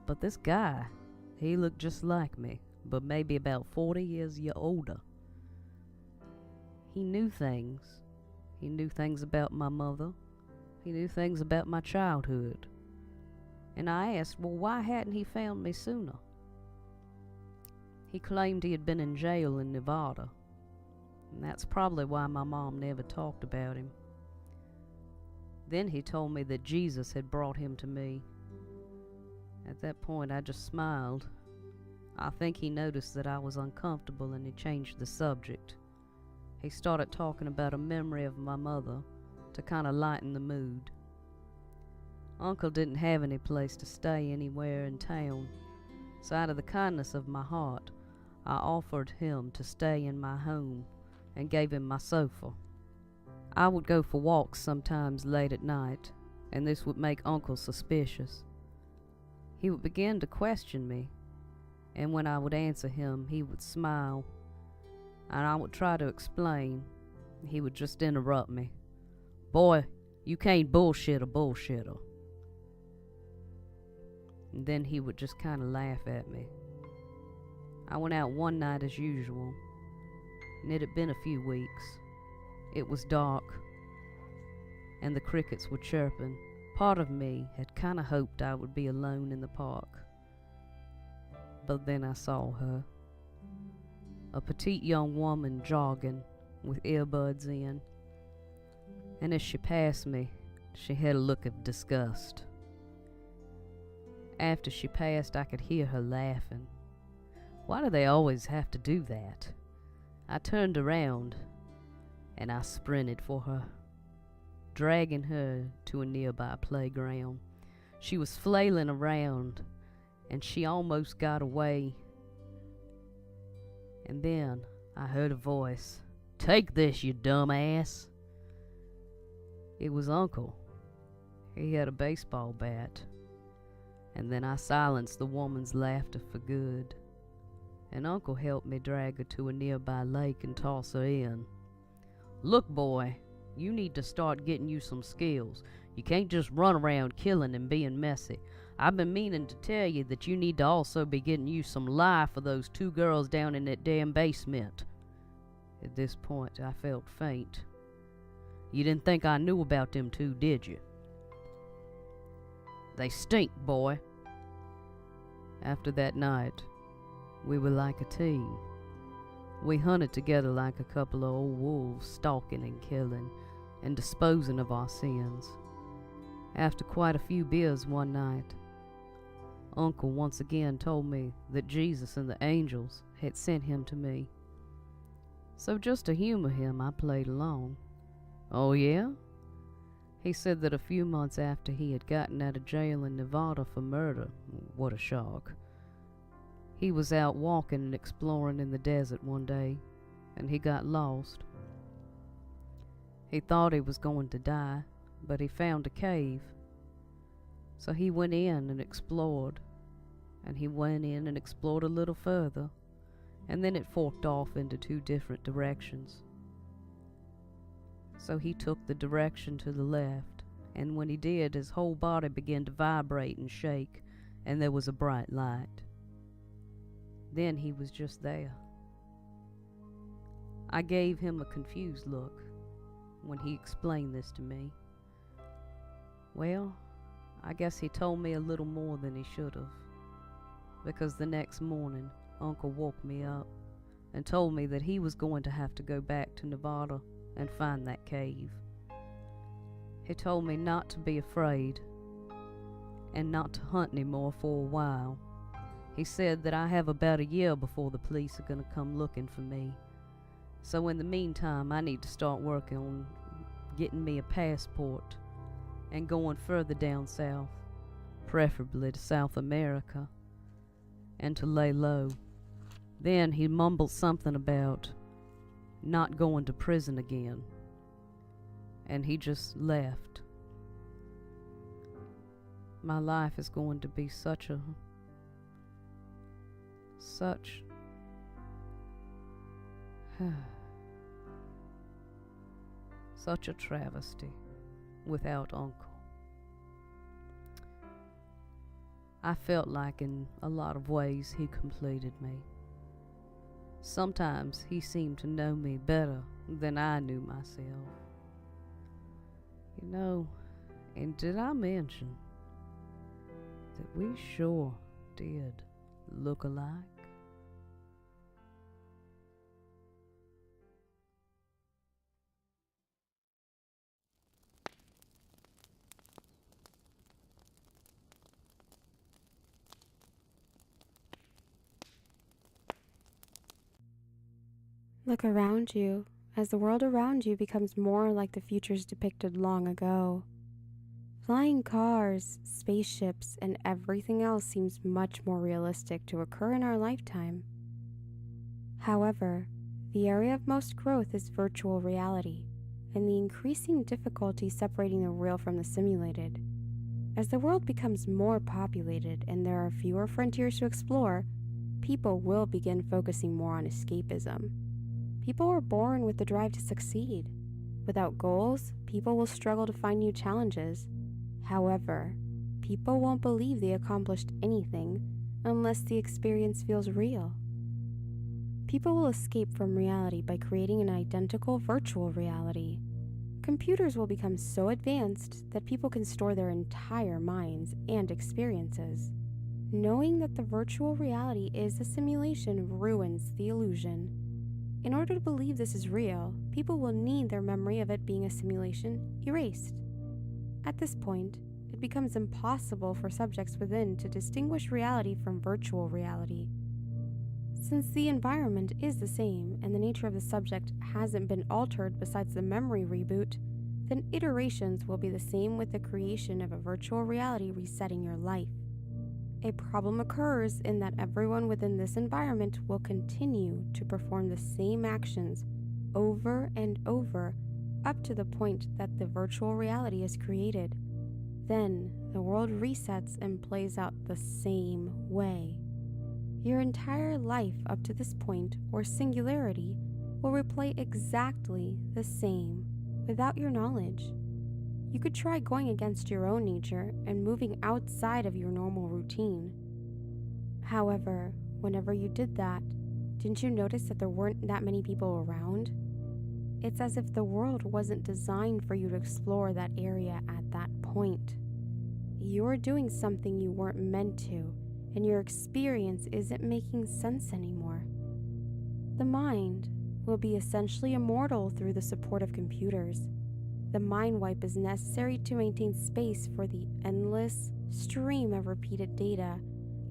Speaker 11: But this guy, he looked just like me, but maybe about 40 years older. He knew things. He knew things about my mother. He knew things about my childhood. And I asked, well, why hadn't he found me sooner? He claimed he had been in jail in Nevada, and that's probably why my mom never talked about him. Then he told me that Jesus had brought him to me. At that point, I just smiled. I think he noticed that I was uncomfortable and he changed the subject. He started talking about a memory of my mother to kind of lighten the mood. Uncle didn't have any place to stay anywhere in town, so out of the kindness of my heart, I offered him to stay in my home and gave him my sofa. I would go for walks sometimes late at night, and this would make Uncle suspicious. He would begin to question me, and when I would answer him, he would smile, and I would try to explain. He would just interrupt me. Boy, you can't bullshit a bullshitter. and then he would just kind of laugh at me. I went out one night as usual, and it had been a few weeks. It was dark, and the crickets were chirping. Part of me had kind of hoped I would be alone in the park. But then I saw her. A petite young woman jogging with earbuds in. And as she passed me, she had a look of disgust. After she passed, I could hear her laughing. Why do they always have to do that? I turned around, and I sprinted for her, dragging her to a nearby playground. She was flailing around, and she almost got away. And then I heard a voice. "Take this, you dumbass." It was Uncle. He had a baseball bat. And then I silenced the woman's laughter for good. And Uncle helped me drag her to a nearby lake and toss her in. "Look, boy, you need to start getting you some skills. You can't just run around killing and being messy. I've been meaning to tell you that you need to also be getting you some life for those 2 girls down in that damn basement." At this point, I felt faint. "You didn't think I knew about them 2, did you? They stink, boy." After that night, we were like a team. We hunted together like a couple of old wolves, stalking and killing and disposing of our sins. After quite a few beers one night, Uncle once again told me that Jesus and the angels had sent him to me. So just to humor him, I played along. "Oh yeah?" He said that a few months after he had gotten out of jail in Nevada for murder, what a shock, he was out walking and exploring in the desert one day, and he got lost. He thought he was going to die, but he found a cave. So he went in and explored, and he went in and explored a little further, and then it forked off into 2 different directions. So he took the direction to the left, and when he did, his whole body began to vibrate and shake, and there was a bright light. Then he was just there. I gave him a confused look when he explained this to me. Well, I guess he told me a little more than he should have, because the next morning, Uncle woke me up and told me that he was going to have to go back to Nevada and find that cave. He told me not to be afraid and not to hunt anymore for a while. He said that I have about a year before the police are going to come looking for me. So in the meantime, I need to start working on getting me a passport and going further down south, preferably to South America, and to lay low. Then he mumbled something about not going to prison again, and he just left. My life is going to be such a travesty without Uncle. I felt like in a lot of ways he completed me. Sometimes he seemed to know me better than I knew myself. You know, and did I mention that we sure did look alike?
Speaker 12: Look around you as the world around you becomes more like the futures depicted long ago. Flying cars, spaceships, and everything else seems much more realistic to occur in our lifetime. However, the area of most growth is virtual reality, and the increasing difficulty separating the real from the simulated. As the world becomes more populated and there are fewer frontiers to explore, people will begin focusing more on escapism. People are born with the drive to succeed. Without goals, people will struggle to find new challenges. However, people won't believe they accomplished anything unless the experience feels real. People will escape from reality by creating an identical virtual reality. Computers will become so advanced that people can store their entire minds and experiences. Knowing that the virtual reality is a simulation ruins the illusion. In order to believe this is real, people will need their memory of it being a simulation erased. At this point, it becomes impossible for subjects within to distinguish reality from virtual reality. Since the environment is the same and the nature of the subject hasn't been altered besides the memory reboot, then iterations will be the same with the creation of a virtual reality resetting your life. A problem occurs in that everyone within this environment will continue to perform the same actions over and over up to the point that the virtual reality is created. Then the world resets and plays out the same way. Your entire life up to this point, or singularity, will replay exactly the same without your knowledge. You could try going against your own nature and moving outside of your normal routine. However, whenever you did that, didn't you notice that there weren't that many people around? It's as if the world wasn't designed for you to explore that area at that point. You're doing something you weren't meant to, and your experience isn't making sense anymore. The mind will be essentially immortal through the support of computers. The mind wipe is necessary to maintain space for the endless stream of repeated data,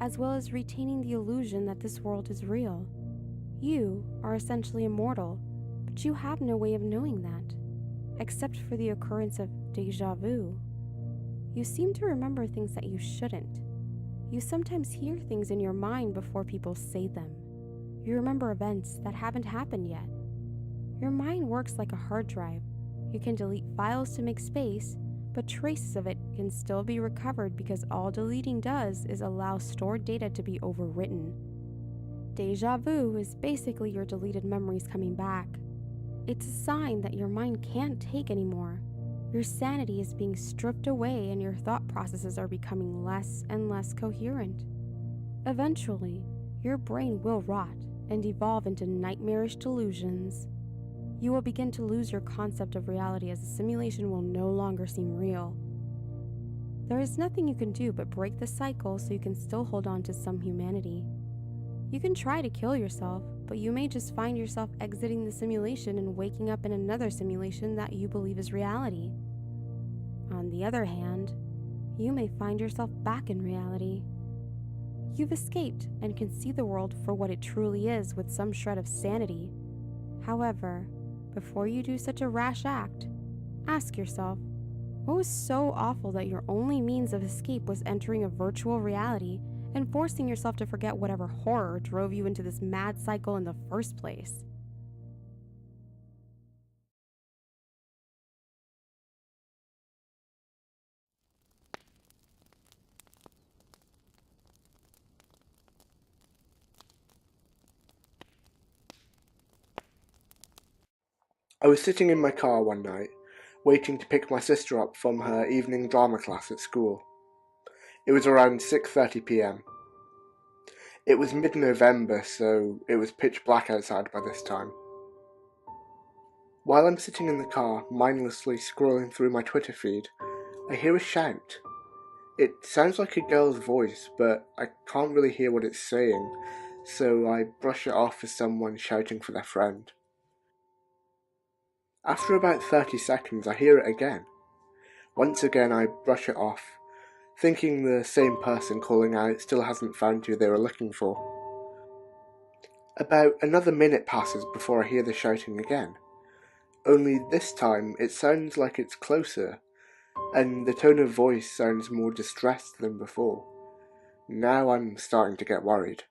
Speaker 12: as well as retaining the illusion that this world is real. You are essentially immortal, but you have no way of knowing that, except for the occurrence of déjà vu. You seem to remember things that you shouldn't. You sometimes hear things in your mind before people say them. You remember events that haven't happened yet. Your mind works like a hard drive. You can delete files to make space, but traces of it can still be recovered because all deleting does is allow stored data to be overwritten. Déjà vu is basically your deleted memories coming back. It's a sign that your mind can't take anymore. Your sanity is being stripped away and your thought processes are becoming less and less coherent. Eventually, your brain will rot and evolve into nightmarish delusions. You will begin to lose your concept of reality as the simulation will no longer seem real. There is nothing you can do but break the cycle so you can still hold on to some humanity. You can try to kill yourself, but you may just find yourself exiting the simulation and waking up in another simulation that you believe is reality. On the other hand, you may find yourself back in reality. You've escaped and can see the world for what it truly is with some shred of sanity. However, before you do such a rash act, ask yourself, what was so awful that your only means of escape was entering a virtual reality and forcing yourself to forget whatever horror drove you into this mad cycle in the first place?
Speaker 13: I was sitting in my car one night, waiting to pick my sister up from her evening drama class at school. It was around 6:30 p.m. It was mid-November, so it was pitch black outside by this time. While I'm sitting in the car, mindlessly scrolling through my Twitter feed, I hear a shout. It sounds like a girl's voice, but I can't really hear what it's saying, so I brush it off as someone shouting for their friend. After about 30 seconds, I hear it again. Once again, I brush it off, thinking the same person calling out still hasn't found who they were looking for. About another minute passes before I hear the shouting again. Only this time, it sounds like it's closer, and the tone of voice sounds more distressed than before. Now I'm starting to get worried.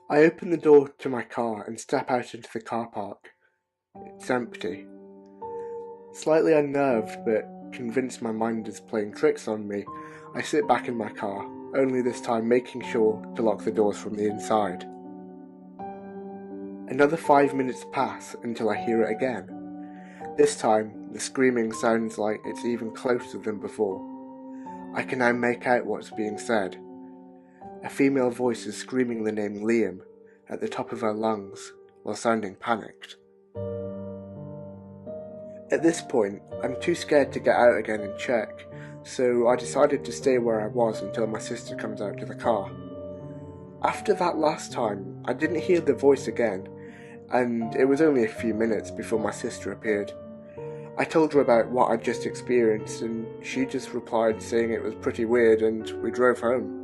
Speaker 13: I open the door to my car and step out into the car park. It's empty. Slightly unnerved, but convinced my mind is playing tricks on me, I sit back in my car, only this time making sure to lock the doors from the inside. Another 5 minutes pass until I hear it again. This time, the screaming sounds like it's even closer than before. I can now make out what's being said. A female voice is screaming the name Liam at the top of her lungs while sounding panicked. At this point, I'm too scared to get out again and check, so I decided to stay where I was until my sister comes out to the car. After that last time, I didn't hear the voice again, and it was only a few minutes before my sister appeared. I told her about what I'd just experienced, and she just replied saying it was pretty weird, and we drove home.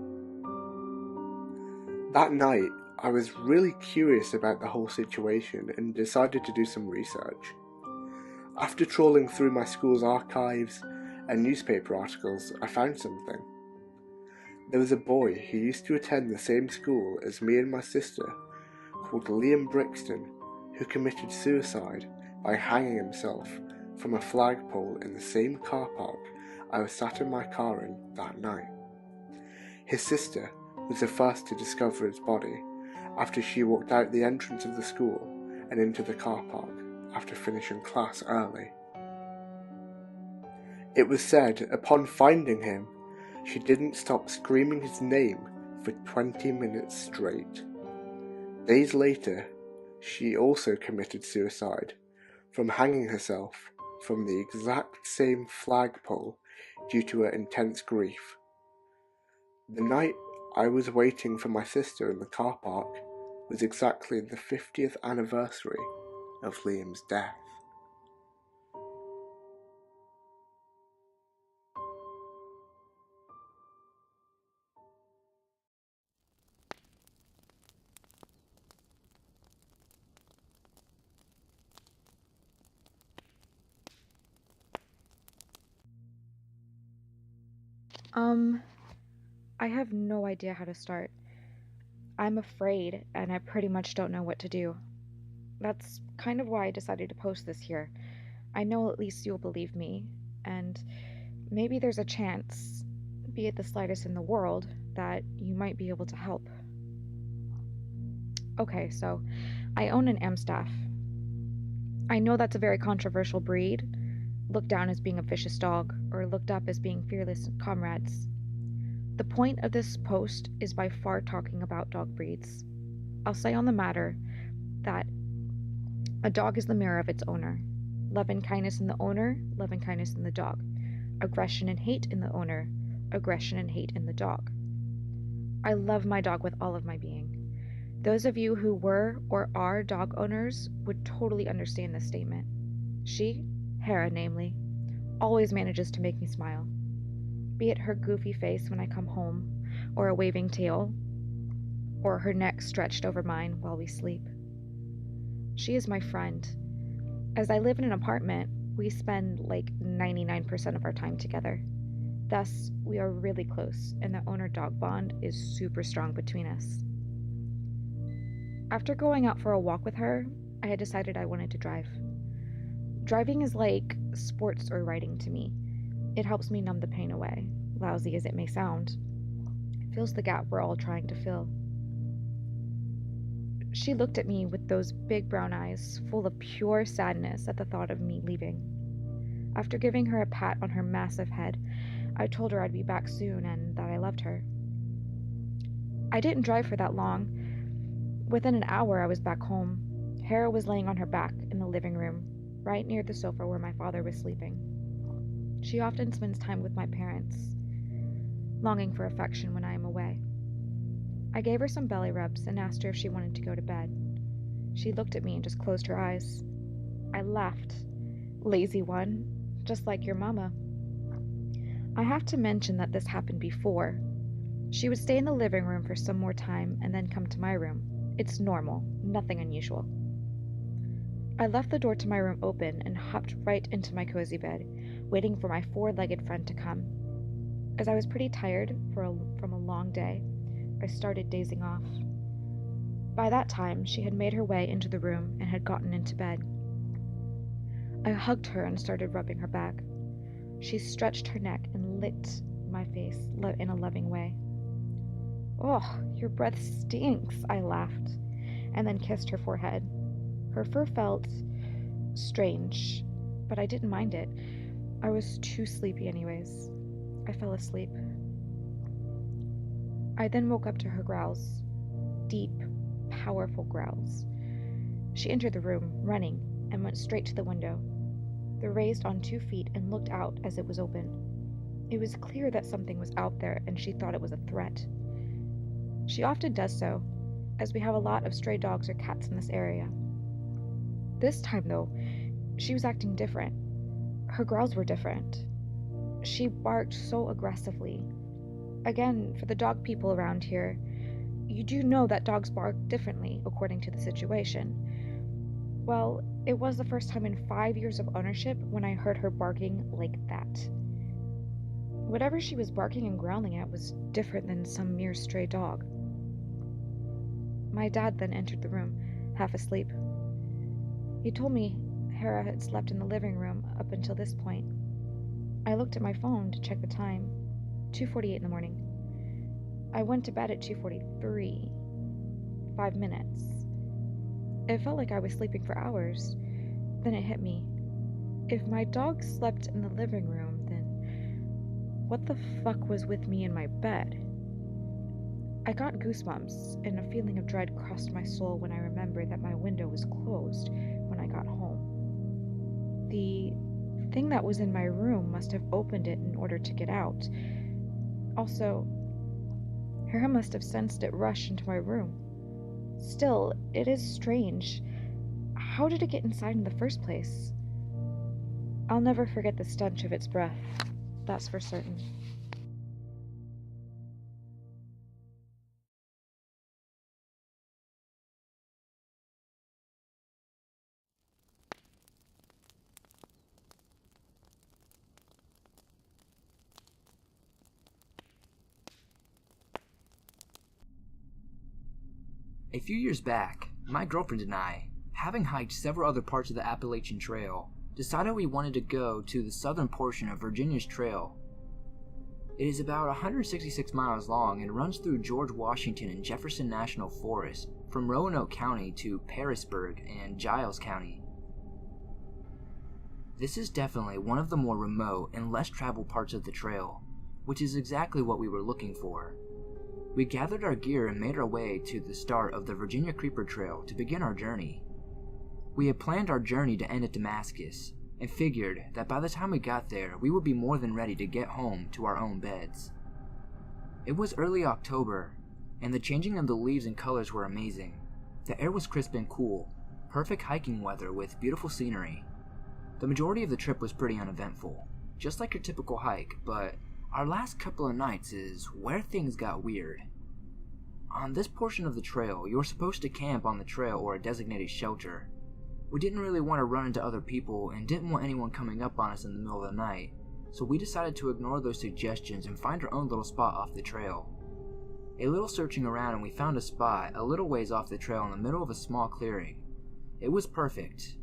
Speaker 13: That night, I was really curious about the whole situation and decided to do some research. After trawling through my school's archives and newspaper articles, I found something. There was a boy who used to attend the same school as me and my sister, called Liam Brixton, who committed suicide by hanging himself from a flagpole in the same car park I was sat in my car in that night. His sister was the first to discover his body after she walked out the entrance of the school and into the car park after finishing class early. It was said upon finding him, she didn't stop screaming his name for 20 minutes straight. Days later, she also committed suicide from hanging herself from the exact same flagpole due to her intense grief. The night I was waiting for my sister in the car park was exactly the 50th anniversary of Liam's death.
Speaker 14: I have no idea how to start. I'm afraid, and I pretty much don't know what to do. That's kind of why I decided to post this here. I know at least you'll believe me, and maybe there's a chance, be it the slightest in the world, that you might be able to help. Okay, so I own an Amstaff. I know that's a very controversial breed, looked down as being a vicious dog, or looked up as being fearless comrades. The point of this post is by far talking about dog breeds. I'll say on the matter that a dog is the mirror of its owner. Love and kindness in the owner, love and kindness in the dog. Aggression and hate in the owner, aggression and hate in the dog. I love my dog with all of my being. Those of you who were or are dog owners would totally understand this statement. She, Hera namely, always manages to make me smile. Be it her goofy face when I come home, or a waving tail, or her neck stretched over mine while we sleep. She is my friend. As I live in an apartment, we spend like 99% of our time together. Thus, we are really close, and the owner-dog bond is super strong between us. After going out for a walk with her, I had decided I wanted to drive. Driving is like sports or riding to me. It helps me numb the pain away, lousy as it may sound. It fills the gap we're all trying to fill. She looked at me with those big brown eyes, full of pure sadness at the thought of me leaving. After giving her a pat on her massive head, I told her I'd be back soon and that I loved her. I didn't drive for that long. Within an hour, I was back home. Hera was laying on her back in the living room, right near the sofa where my father was sleeping. She often spends time with my parents, longing for affection when I am away. I gave her some belly rubs and asked her if she wanted to go to bed. She looked at me and just closed her eyes. I laughed. Lazy one, just like your mama. I have to mention that this happened before. She would stay in the living room for some more time and then come to my room. It's normal, nothing unusual. I left the door to my room open and hopped right into my cozy bed, waiting for my four-legged friend to come. As I was pretty tired from a long day, I started dazing off. By that time, she had made her way into the room and had gotten into bed. I hugged her and started rubbing her back. She stretched her neck and licked my face in a loving way. "Oh, your breath stinks," I laughed, and then kissed her forehead. Her fur felt strange, but I didn't mind it. I was too sleepy anyways. I fell asleep. I then woke up to her growls. Deep, powerful growls. She entered the room, running, and went straight to the window. They raised on 2 feet and looked out as it was open. It was clear that something was out there, and she thought it was a threat. She often does so, as we have a lot of stray dogs or cats in this area. This time, though, she was acting different. Her growls were different. She barked so aggressively. Again, for the dog people around here, you do know that dogs bark differently according to the situation. Well, it was the first time in 5 years of ownership when I heard her barking like that. Whatever she was barking and growling at was different than some mere stray dog. My dad then entered the room, half asleep. He told me Hera had slept in the living room up until this point. I looked at my phone to check the time. 2:48 in the morning. I went to bed at 2:43. 5 minutes. It felt like I was sleeping for hours. Then it hit me. If my dog slept in the living room, then what the fuck was with me in my bed? I got goosebumps, and a feeling of dread crossed my soul when I remembered that my window was closed when I got home. The thing that was in my room must have opened it in order to get out. Also, Hera must have sensed it rush into my room. Still, it is strange. How did it get inside in the first place? I'll never forget the stench of its breath, that's for certain.
Speaker 15: A few years back, my girlfriend and I, having hiked several other parts of the Appalachian Trail, decided we wanted to go to the southern portion of Virginia's trail. It is about 166 miles long and runs through George Washington and Jefferson National Forest from Roanoke County to Parisburg and Giles County. This is definitely one of the more remote and less traveled parts of the trail, which is exactly what we were looking for. We gathered our gear and made our way to the start of the Virginia Creeper Trail to begin our journey. We had planned our journey to end at Damascus, and figured that by the time we got there, we would be more than ready to get home to our own beds. It was early October, and the changing of the leaves and colors were amazing. The air was crisp and cool, perfect hiking weather with beautiful scenery. The majority of the trip was pretty uneventful, just like your typical hike, but our last couple of nights is where things got weird. On this portion of the trail, you were supposed to camp on the trail or a designated shelter. We didn't really want to run into other people and didn't want anyone coming up on us in the middle of the night, so we decided to ignore those suggestions and find our own little spot off the trail. A little searching around and we found a spot a little ways off the trail in the middle of a small clearing. It was perfect.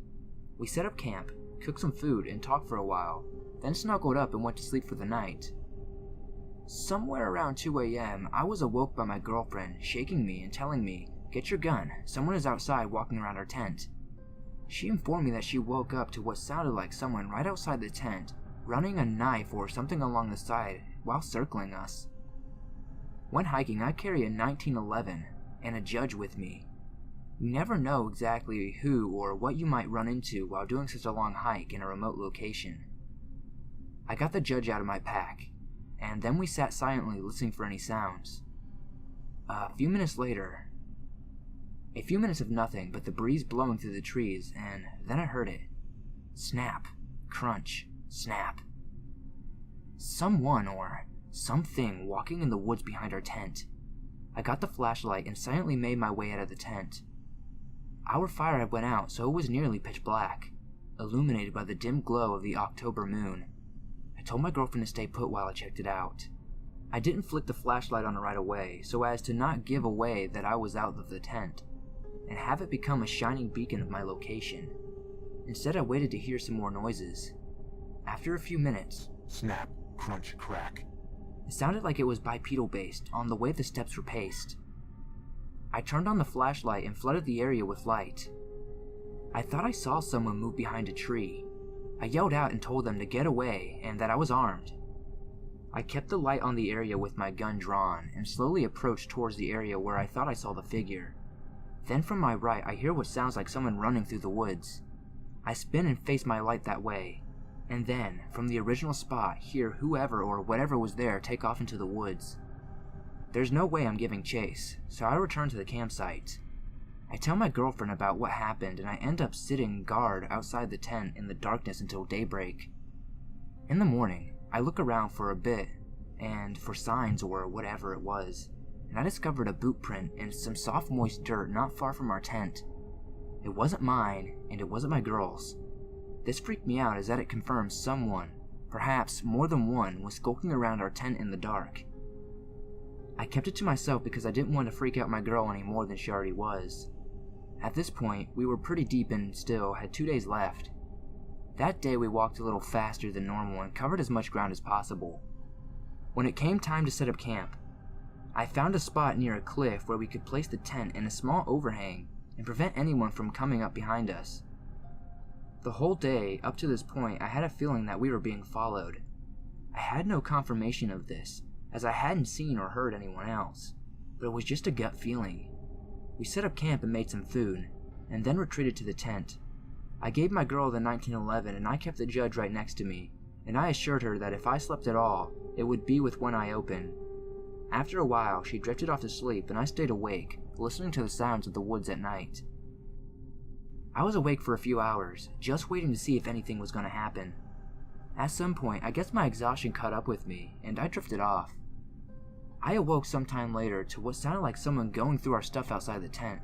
Speaker 15: We set up camp, cooked some food, and talked for a while, then snuggled up and went to sleep for the night. Somewhere around 2 a.m., I was awoke by my girlfriend shaking me and telling me, "Get your gun, someone is outside walking around our tent." She informed me that she woke up to what sounded like someone right outside the tent, running a knife or something along the side while circling us. When hiking, I carry a 1911 and a judge with me. You never know exactly who or what you might run into while doing such a long hike in a remote location. I got the judge out of my pack, and then we sat silently listening for any sounds. A few minutes of nothing but the breeze blowing through the trees, and then I heard it. Snap, crunch, snap. Someone or something walking in the woods behind our tent. I got the flashlight and silently made my way out of the tent. Our fire had went out, so it was nearly pitch black, illuminated by the dim glow of the October moon. I told my girlfriend to stay put while I checked it out. I didn't flick the flashlight on right away, so as to not give away that I was out of the tent, and have it become a shining beacon of my location. Instead, I waited to hear some more noises. After a few minutes,
Speaker 16: snap, crunch, crack.
Speaker 15: It sounded like it was bipedal-based on the way the steps were paced. I turned on the flashlight and flooded the area with light. I thought I saw someone move behind a tree. I yelled out and told them to get away and that I was armed. I kept the light on the area with my gun drawn and slowly approached towards the area where I thought I saw the figure. Then from my right, I hear what sounds like someone running through the woods. I spin and face my light that way, and then, from the original spot, hear whoever or whatever was there take off into the woods. There's no way I'm giving chase, so I return to the campsite. I tell my girlfriend about what happened, and I end up sitting guard outside the tent in the darkness until daybreak. In the morning, I look around for a bit, and for signs or whatever it was, and I discovered a boot print in some soft moist dirt not far from our tent. It wasn't mine, and it wasn't my girl's. This freaked me out as that it confirms someone, perhaps more than one, was skulking around our tent in the dark. I kept it to myself because I didn't want to freak out my girl any more than she already was. At this point, we were pretty deep and still had 2 days left. That day we walked a little faster than normal and covered as much ground as possible. When it came time to set up camp, I found a spot near a cliff where we could place the tent in a small overhang and prevent anyone from coming up behind us. The whole day, up to this point, I had a feeling that we were being followed. I had no confirmation of this, as I hadn't seen or heard anyone else, but it was just a gut feeling. We set up camp and made some food, and then retreated to the tent. I gave my girl the 1911 and I kept the judge right next to me, and I assured her that if I slept at all, it would be with one eye open. After a while, she drifted off to sleep and I stayed awake, listening to the sounds of the woods at night. I was awake for a few hours, just waiting to see if anything was going to happen. At some point, I guess my exhaustion caught up with me, and I drifted off. I awoke sometime later to what sounded like someone going through our stuff outside the tent.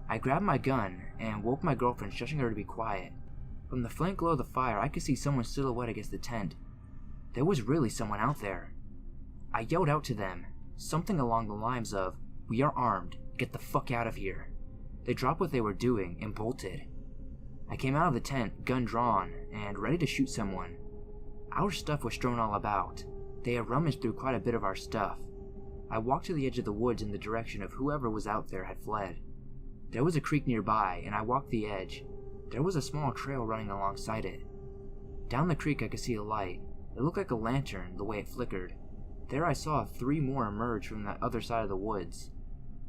Speaker 15: I grabbed my gun and woke my girlfriend, shushing her to be quiet. From the faint glow of the fire, I could see someone's silhouette against the tent. There was really someone out there. I yelled out to them, something along the lines of, "We are armed, get the fuck out of here." They dropped what they were doing and bolted. I came out of the tent, gun drawn, and ready to shoot someone. Our stuff was strewn all about. They had rummaged through quite a bit of our stuff. I walked to the edge of the woods in the direction of whoever was out there had fled. There was a creek nearby, and I walked the edge. There was a small trail running alongside it. Down the creek I could see a light. It looked like a lantern, the way it flickered. There I saw 3 more emerge from the other side of the woods.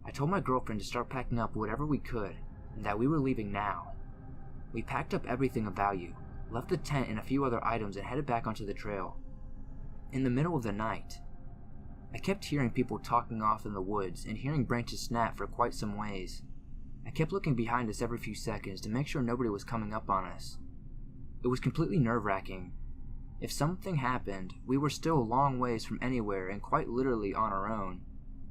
Speaker 15: I told my girlfriend to start packing up whatever we could, and that we were leaving now. We packed up everything of value, left the tent and a few other items, and headed back onto the trail. In the middle of the night, I kept hearing people talking off in the woods and hearing branches snap for quite some ways. I kept looking behind us every few seconds to make sure nobody was coming up on us. It was completely nerve-wracking. If something happened, we were still a long ways from anywhere and quite literally on our own.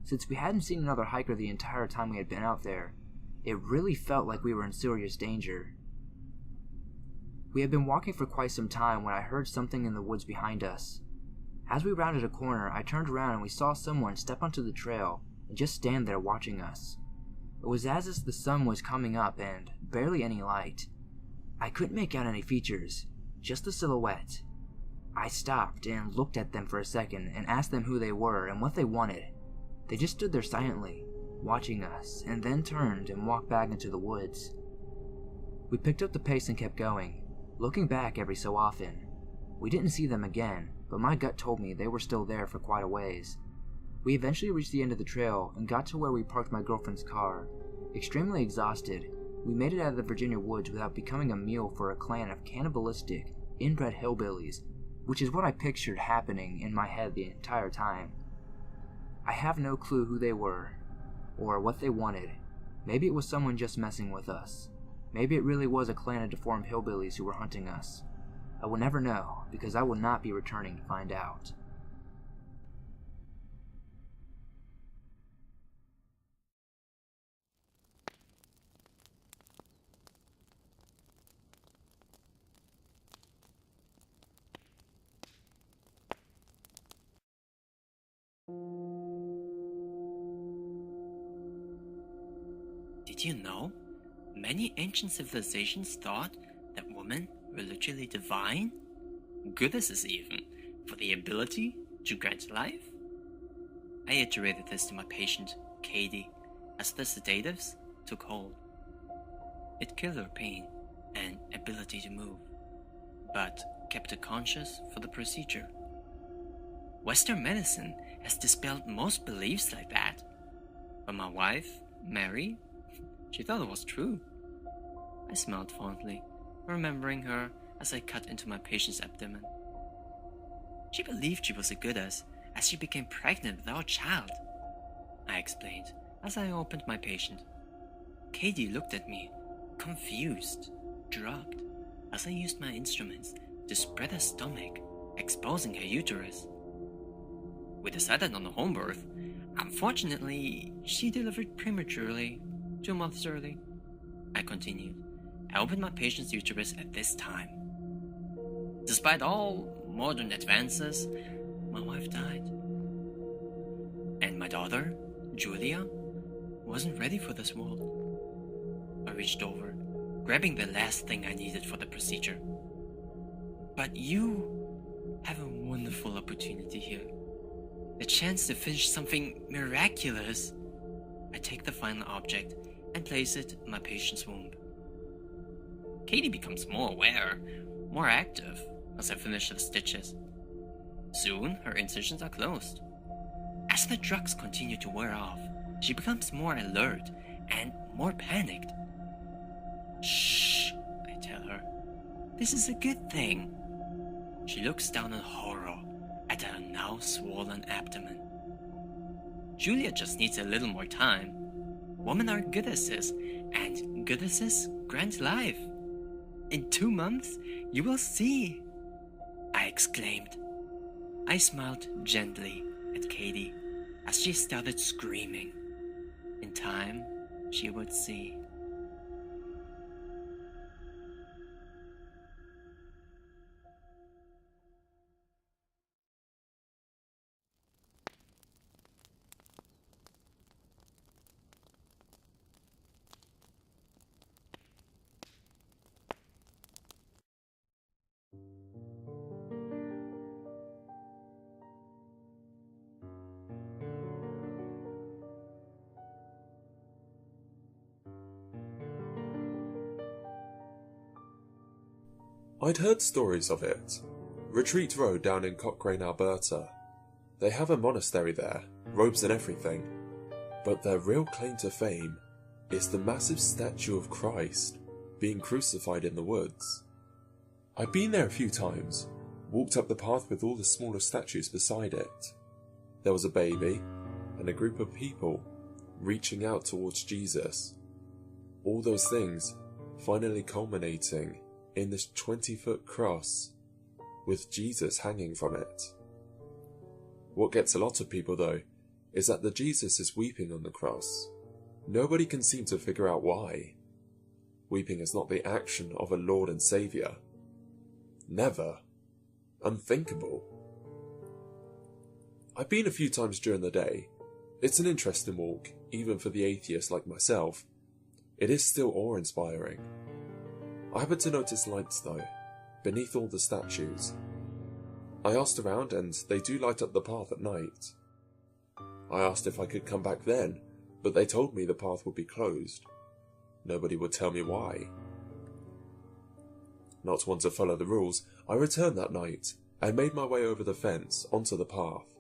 Speaker 15: Since we hadn't seen another hiker the entire time we had been out there, it really felt like we were in serious danger. We had been walking for quite some time when I heard something in the woods behind us. As we rounded a corner, I turned around and we saw someone step onto the trail and just stand there watching us. It was as if the sun was coming up and barely any light. I couldn't make out any features, just the silhouette. I stopped and looked at them for a second and asked them who they were and what they wanted. They just stood there silently, watching us, and then turned and walked back into the woods. We picked up the pace and kept going, looking back every so often. We didn't see them again, but my gut told me they were still there for quite a ways. We eventually reached the end of the trail and got to where we parked my girlfriend's car. Extremely exhausted, we made it out of the Virginia woods without becoming a meal for a clan of cannibalistic, inbred hillbillies, which is what I pictured happening in my head the entire time. I have no clue who they were, or what they wanted. Maybe it was someone just messing with us. Maybe it really was a clan of deformed hillbillies who were hunting us. I will never know, because I will not be returning to find out.
Speaker 17: Did you know? Many ancient civilizations thought that women were literally divine, goddesses even, for the ability to grant life. I iterated this to my patient, Kaity, as the sedatives took hold. It killed her pain and ability to move, but kept her conscious for the procedure. Western medicine has dispelled most beliefs like that. But my wife, Mary, she thought it was true. I smiled fondly, remembering her as I cut into my patient's abdomen. She believed she was a goddess as she became pregnant with our child, I explained as I opened my patient. Kaity looked at me, confused, drugged, as I used my instruments to spread her stomach, exposing her uterus. We decided on a home birth. Unfortunately, she delivered prematurely, 2 months early. I continued. I opened my patient's uterus at this time. Despite all modern advances, my wife died. And my daughter, Julia, wasn't ready for this world. I reached over, grabbing the last thing I needed for the procedure. But you have a wonderful opportunity here. The chance to finish something miraculous. I take the final object and place it in my patient's womb. Kaity becomes more aware, more active as I finish the stitches. Soon, her incisions are closed. As the drugs continue to wear off, she becomes more alert and more panicked. Shh, I tell her. This is a good thing. She looks down in horror at her now swollen abdomen. Julia just needs a little more time. Women are goddesses, and goddesses grant life. In 2 months, you will see, I exclaimed. I smiled gently at Kaity as she started screaming. In time, she would see.
Speaker 18: I'd heard stories of it. Retreat Road down in Cochrane, Alberta. They have a monastery there, robes and everything. But their real claim to fame is the massive statue of Christ being crucified in the woods. I'd been there a few times, walked up the path with all the smaller statues beside it. There was a baby and a group of people reaching out towards Jesus. All those things finally culminating in this 20-foot cross with Jesus hanging from it. What gets a lot of people though is that the Jesus is weeping on the cross. Nobody can seem to figure out why. Weeping is not the action of a Lord and Saviour. Never. Unthinkable. I've been a few times during the day. It's an interesting walk, even for the atheist like myself. It is still awe-inspiring. I happened to notice lights though, beneath all the statues. I asked around and they do light up the path at night. I asked if I could come back then, but they told me the path would be closed. Nobody would tell me why. Not one to follow the rules, I returned that night and made my way over the fence onto the path.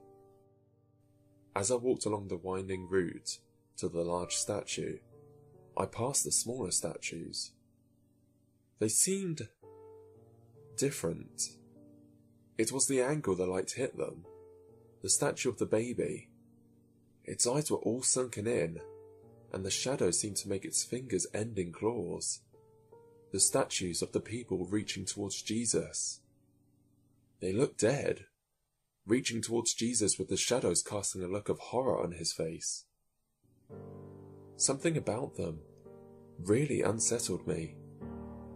Speaker 18: As I walked along the winding route to the large statue, I passed the smaller statues. They seemed different. It was the angle the light hit them. The statue of the baby. Its eyes were all sunken in, and the shadow seemed to make its fingers end in claws. The statues of the people reaching towards Jesus. They looked dead, reaching towards Jesus with the shadows casting a look of horror on his face. Something about them really unsettled me,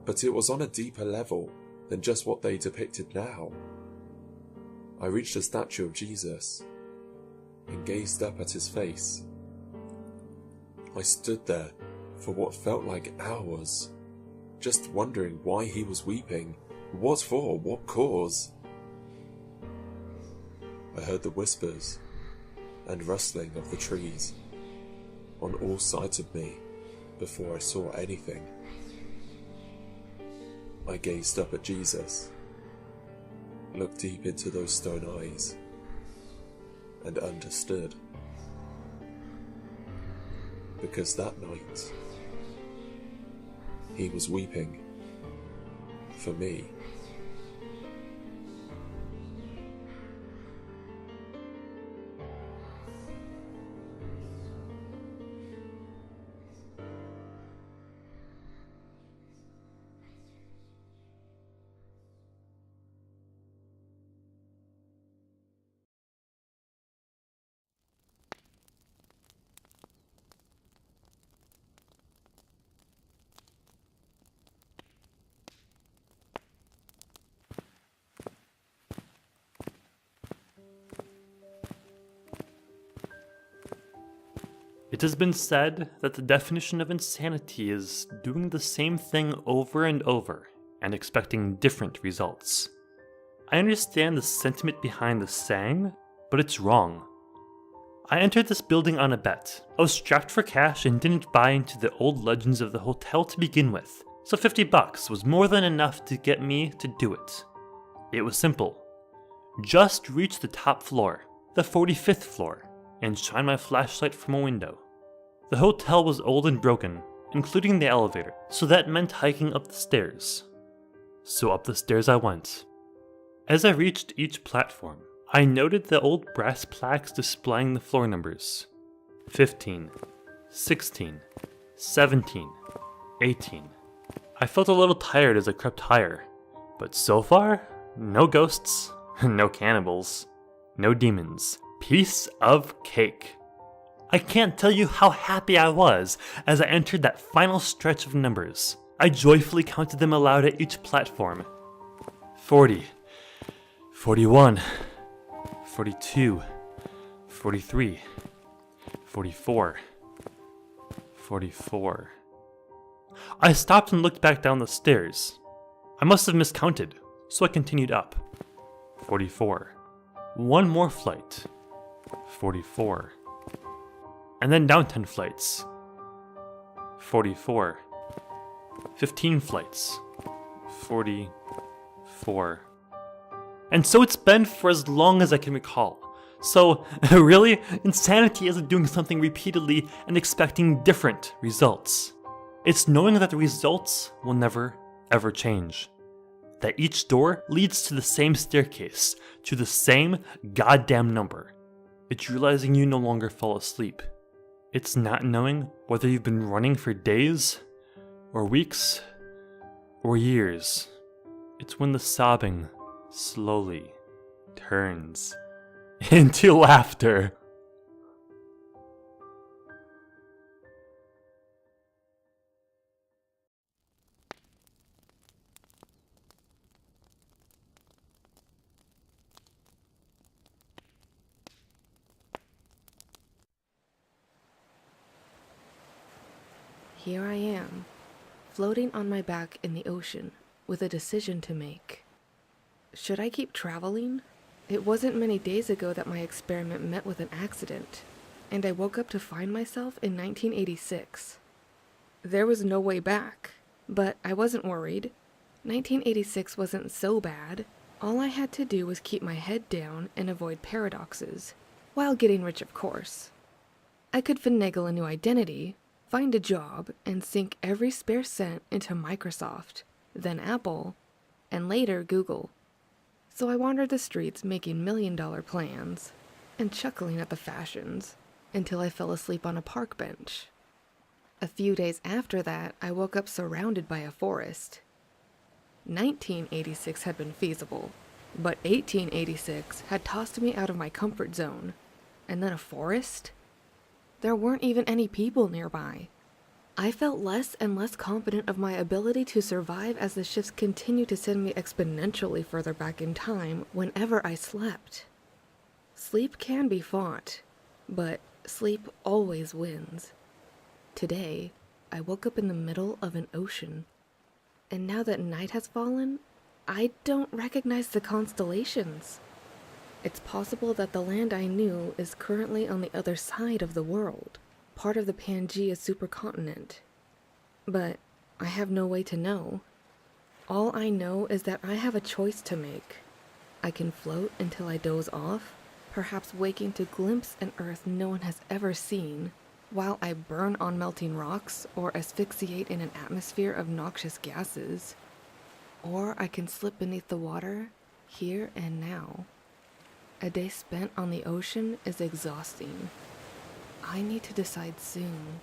Speaker 18: but it was on a deeper level than just what they depicted now. I reached the statue of Jesus and gazed up at his face. I stood there for what felt like hours, just wondering why he was weeping, what for, what cause. I heard the whispers and rustling of the trees on all sides of me before I saw anything. I gazed up at Jesus, looked deep into those stone eyes, and understood. Because that night, he was weeping for me.
Speaker 1: It has been said that the definition of insanity is doing the same thing over and over and expecting different results. I understand the sentiment behind the saying, but it's wrong. I entered this building on a bet. I was strapped for cash and didn't buy into the old legends of the hotel to begin with, so $50 was more than enough to get me to do it. It was simple. Just reach the top floor, the 45th floor, and shine my flashlight from a window. The hotel was old and broken, including the elevator, so that meant hiking up the stairs. So up the stairs I went. As I reached each platform, I noted the old brass plaques displaying the floor numbers. 15, 16, 17, 18. I felt a little tired as I crept higher, but so far, no ghosts, no cannibals, no demons. Piece of cake. I can't tell you how happy I was as I entered that final stretch of numbers. I joyfully counted them aloud at each platform. 40, 41, 42, 43, 44, 44. I stopped and looked back down the stairs. I must have miscounted, so I continued up. 44. One more flight. 44. And then down 10 flights. 44. 15 flights. 44. And so it's been for as long as I can recall. So, really, insanity isn't doing something repeatedly and expecting different results. It's knowing that the results will never, ever change. That each door leads to the same staircase, to the same goddamn number. It's realizing you no longer fall asleep. It's not knowing whether you've been running for days, or weeks, or years. It's when the sobbing slowly turns into laughter.
Speaker 19: Here I am, floating on my back in the ocean, with a decision to make. Should I keep traveling? It wasn't many days ago that my experiment met with an accident, and I woke up to find myself in 1986. There was no way back, but I wasn't worried. 1986 wasn't so bad. All I had to do was keep my head down and avoid paradoxes, while getting rich, of course. I could finagle a new identity, find a job, and sink every spare cent into Microsoft, then Apple, and later Google. So I wandered the streets making million-dollar plans, and chuckling at the fashions, until I fell asleep on a park bench. A few days after that, I woke up surrounded by a forest. 1986 had been feasible, but 1886 had tossed me out of my comfort zone. And then a forest? There weren't even any people nearby. I felt less and less confident of my ability to survive as the shifts continued to send me exponentially further back in time whenever I slept. Sleep can be fought, but sleep always wins. Today, I woke up in the middle of an ocean, and now that night has fallen, I don't recognize the constellations. It's possible that the land I knew is currently on the other side of the world, part of the Pangea supercontinent. But I have no way to know. All I know is that I have a choice to make. I can float until I doze off, perhaps waking to glimpse an Earth no one has ever seen, while I burn on melting rocks or asphyxiate in an atmosphere of noxious gases. Or I can slip beneath the water, here and now. A day spent on the ocean is exhausting. I need to decide soon.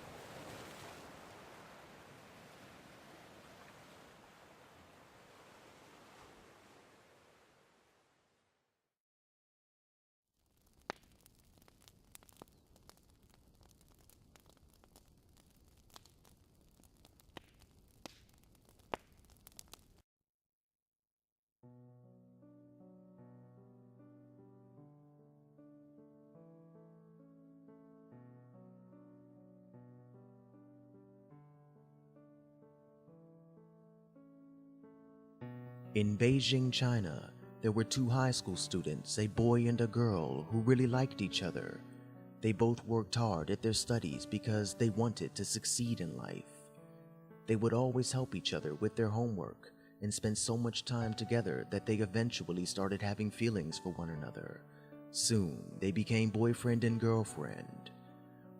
Speaker 20: In Beijing, China, there were two high school students, a boy and a girl, who really liked each other. They both worked hard at their studies because they wanted to succeed in life. They would always help each other with their homework and spend so much time together that they eventually started having feelings for one another. Soon, they became boyfriend and girlfriend.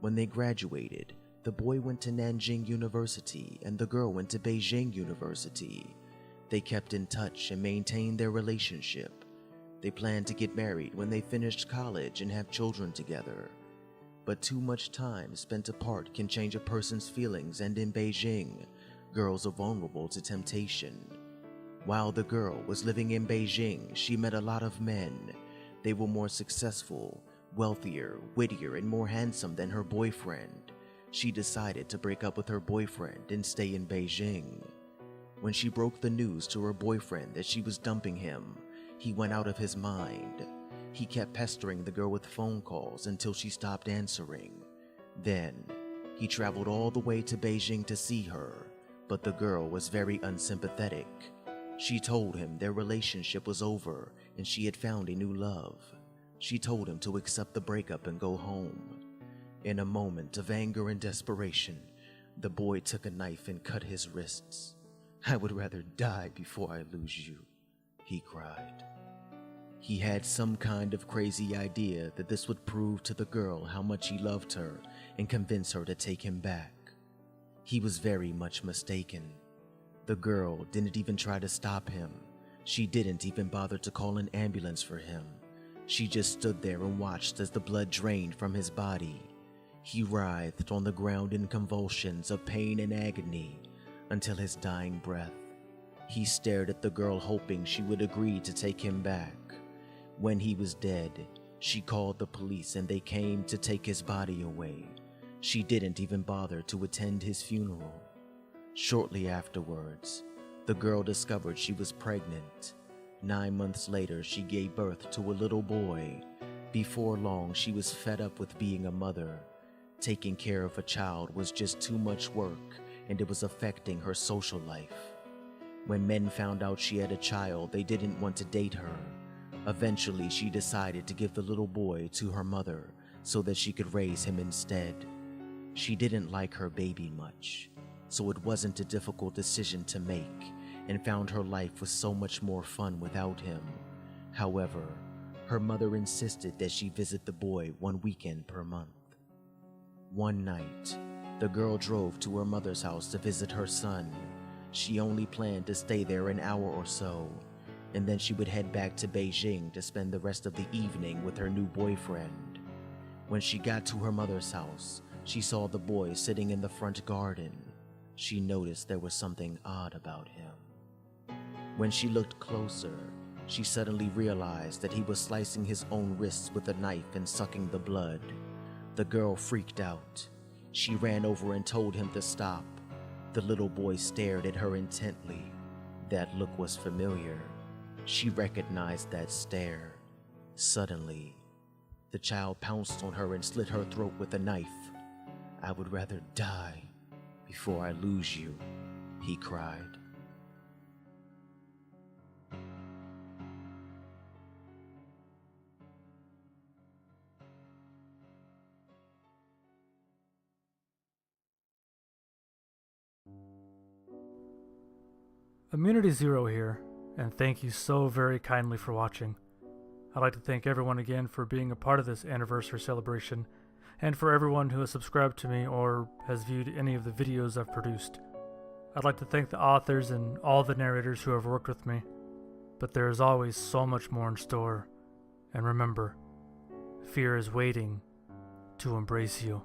Speaker 20: When they graduated, the boy went to Nanjing University and the girl went to Beijing University. They kept in touch and maintained their relationship. They planned to get married when they finished college and have children together. But too much time spent apart can change a person's feelings, and in Beijing, girls are vulnerable to temptation. While the girl was living in Beijing, she met a lot of men. They were more successful, wealthier, wittier, and more handsome than her boyfriend. She decided to break up with her boyfriend and stay in Beijing. When she broke the news to her boyfriend that she was dumping him, he went out of his mind. He kept pestering the girl with phone calls until she stopped answering. Then, he traveled all the way to Beijing to see her, but the girl was very unsympathetic. She told him their relationship was over and she had found a new love. She told him to accept the breakup and go home. In a moment of anger and desperation, the boy took a knife and cut his wrists. "I would rather die before I lose you," he cried. He had some kind of crazy idea that this would prove to the girl how much he loved her and convince her to take him back. He was very much mistaken. The girl didn't even try to stop him. She didn't even bother to call an ambulance for him. She just stood there and watched as the blood drained from his body. He writhed on the ground in convulsions of pain and agony until his dying breath. He stared at the girl, hoping she would agree to take him back. When he was dead, she called the police and they came to take his body away. She didn't even bother to attend his funeral. Shortly afterwards, the girl discovered she was pregnant. 9 months later, she gave birth to a little boy. Before long, she was fed up with being a mother. Taking care of a child was just too much work, and it was affecting her social life. When men found out she had a child, they didn't want to date her. Eventually, she decided to give the little boy to her mother so that she could raise him instead. She didn't like her baby much, so it wasn't a difficult decision to make, and found her life was so much more fun without him. However, her mother insisted that she visit the boy 1 weekend per month. One night, the girl drove to her mother's house to visit her son. She only planned to stay there an hour or so, and then she would head back to Beijing to spend the rest of the evening with her new boyfriend. When she got to her mother's house, she saw the boy sitting in the front garden. She noticed there was something odd about him. When she looked closer, she suddenly realized that he was slicing his own wrists with a knife and sucking the blood. The girl freaked out. She ran over and told him to stop. The little boy stared at her intently. That look was familiar. She recognized that stare. Suddenly, the child pounced on her and slit her throat with a knife. "I would rather die before I lose you," he cried.
Speaker 1: Immunity Zero here, and thank you so very kindly for watching. I'd like to thank everyone again for being a part of this anniversary celebration, and for everyone who has subscribed to me or has viewed any of the videos I've produced. I'd like to thank the authors and all the narrators who have worked with me, but there is always so much more in store. And remember, fear is waiting to embrace you.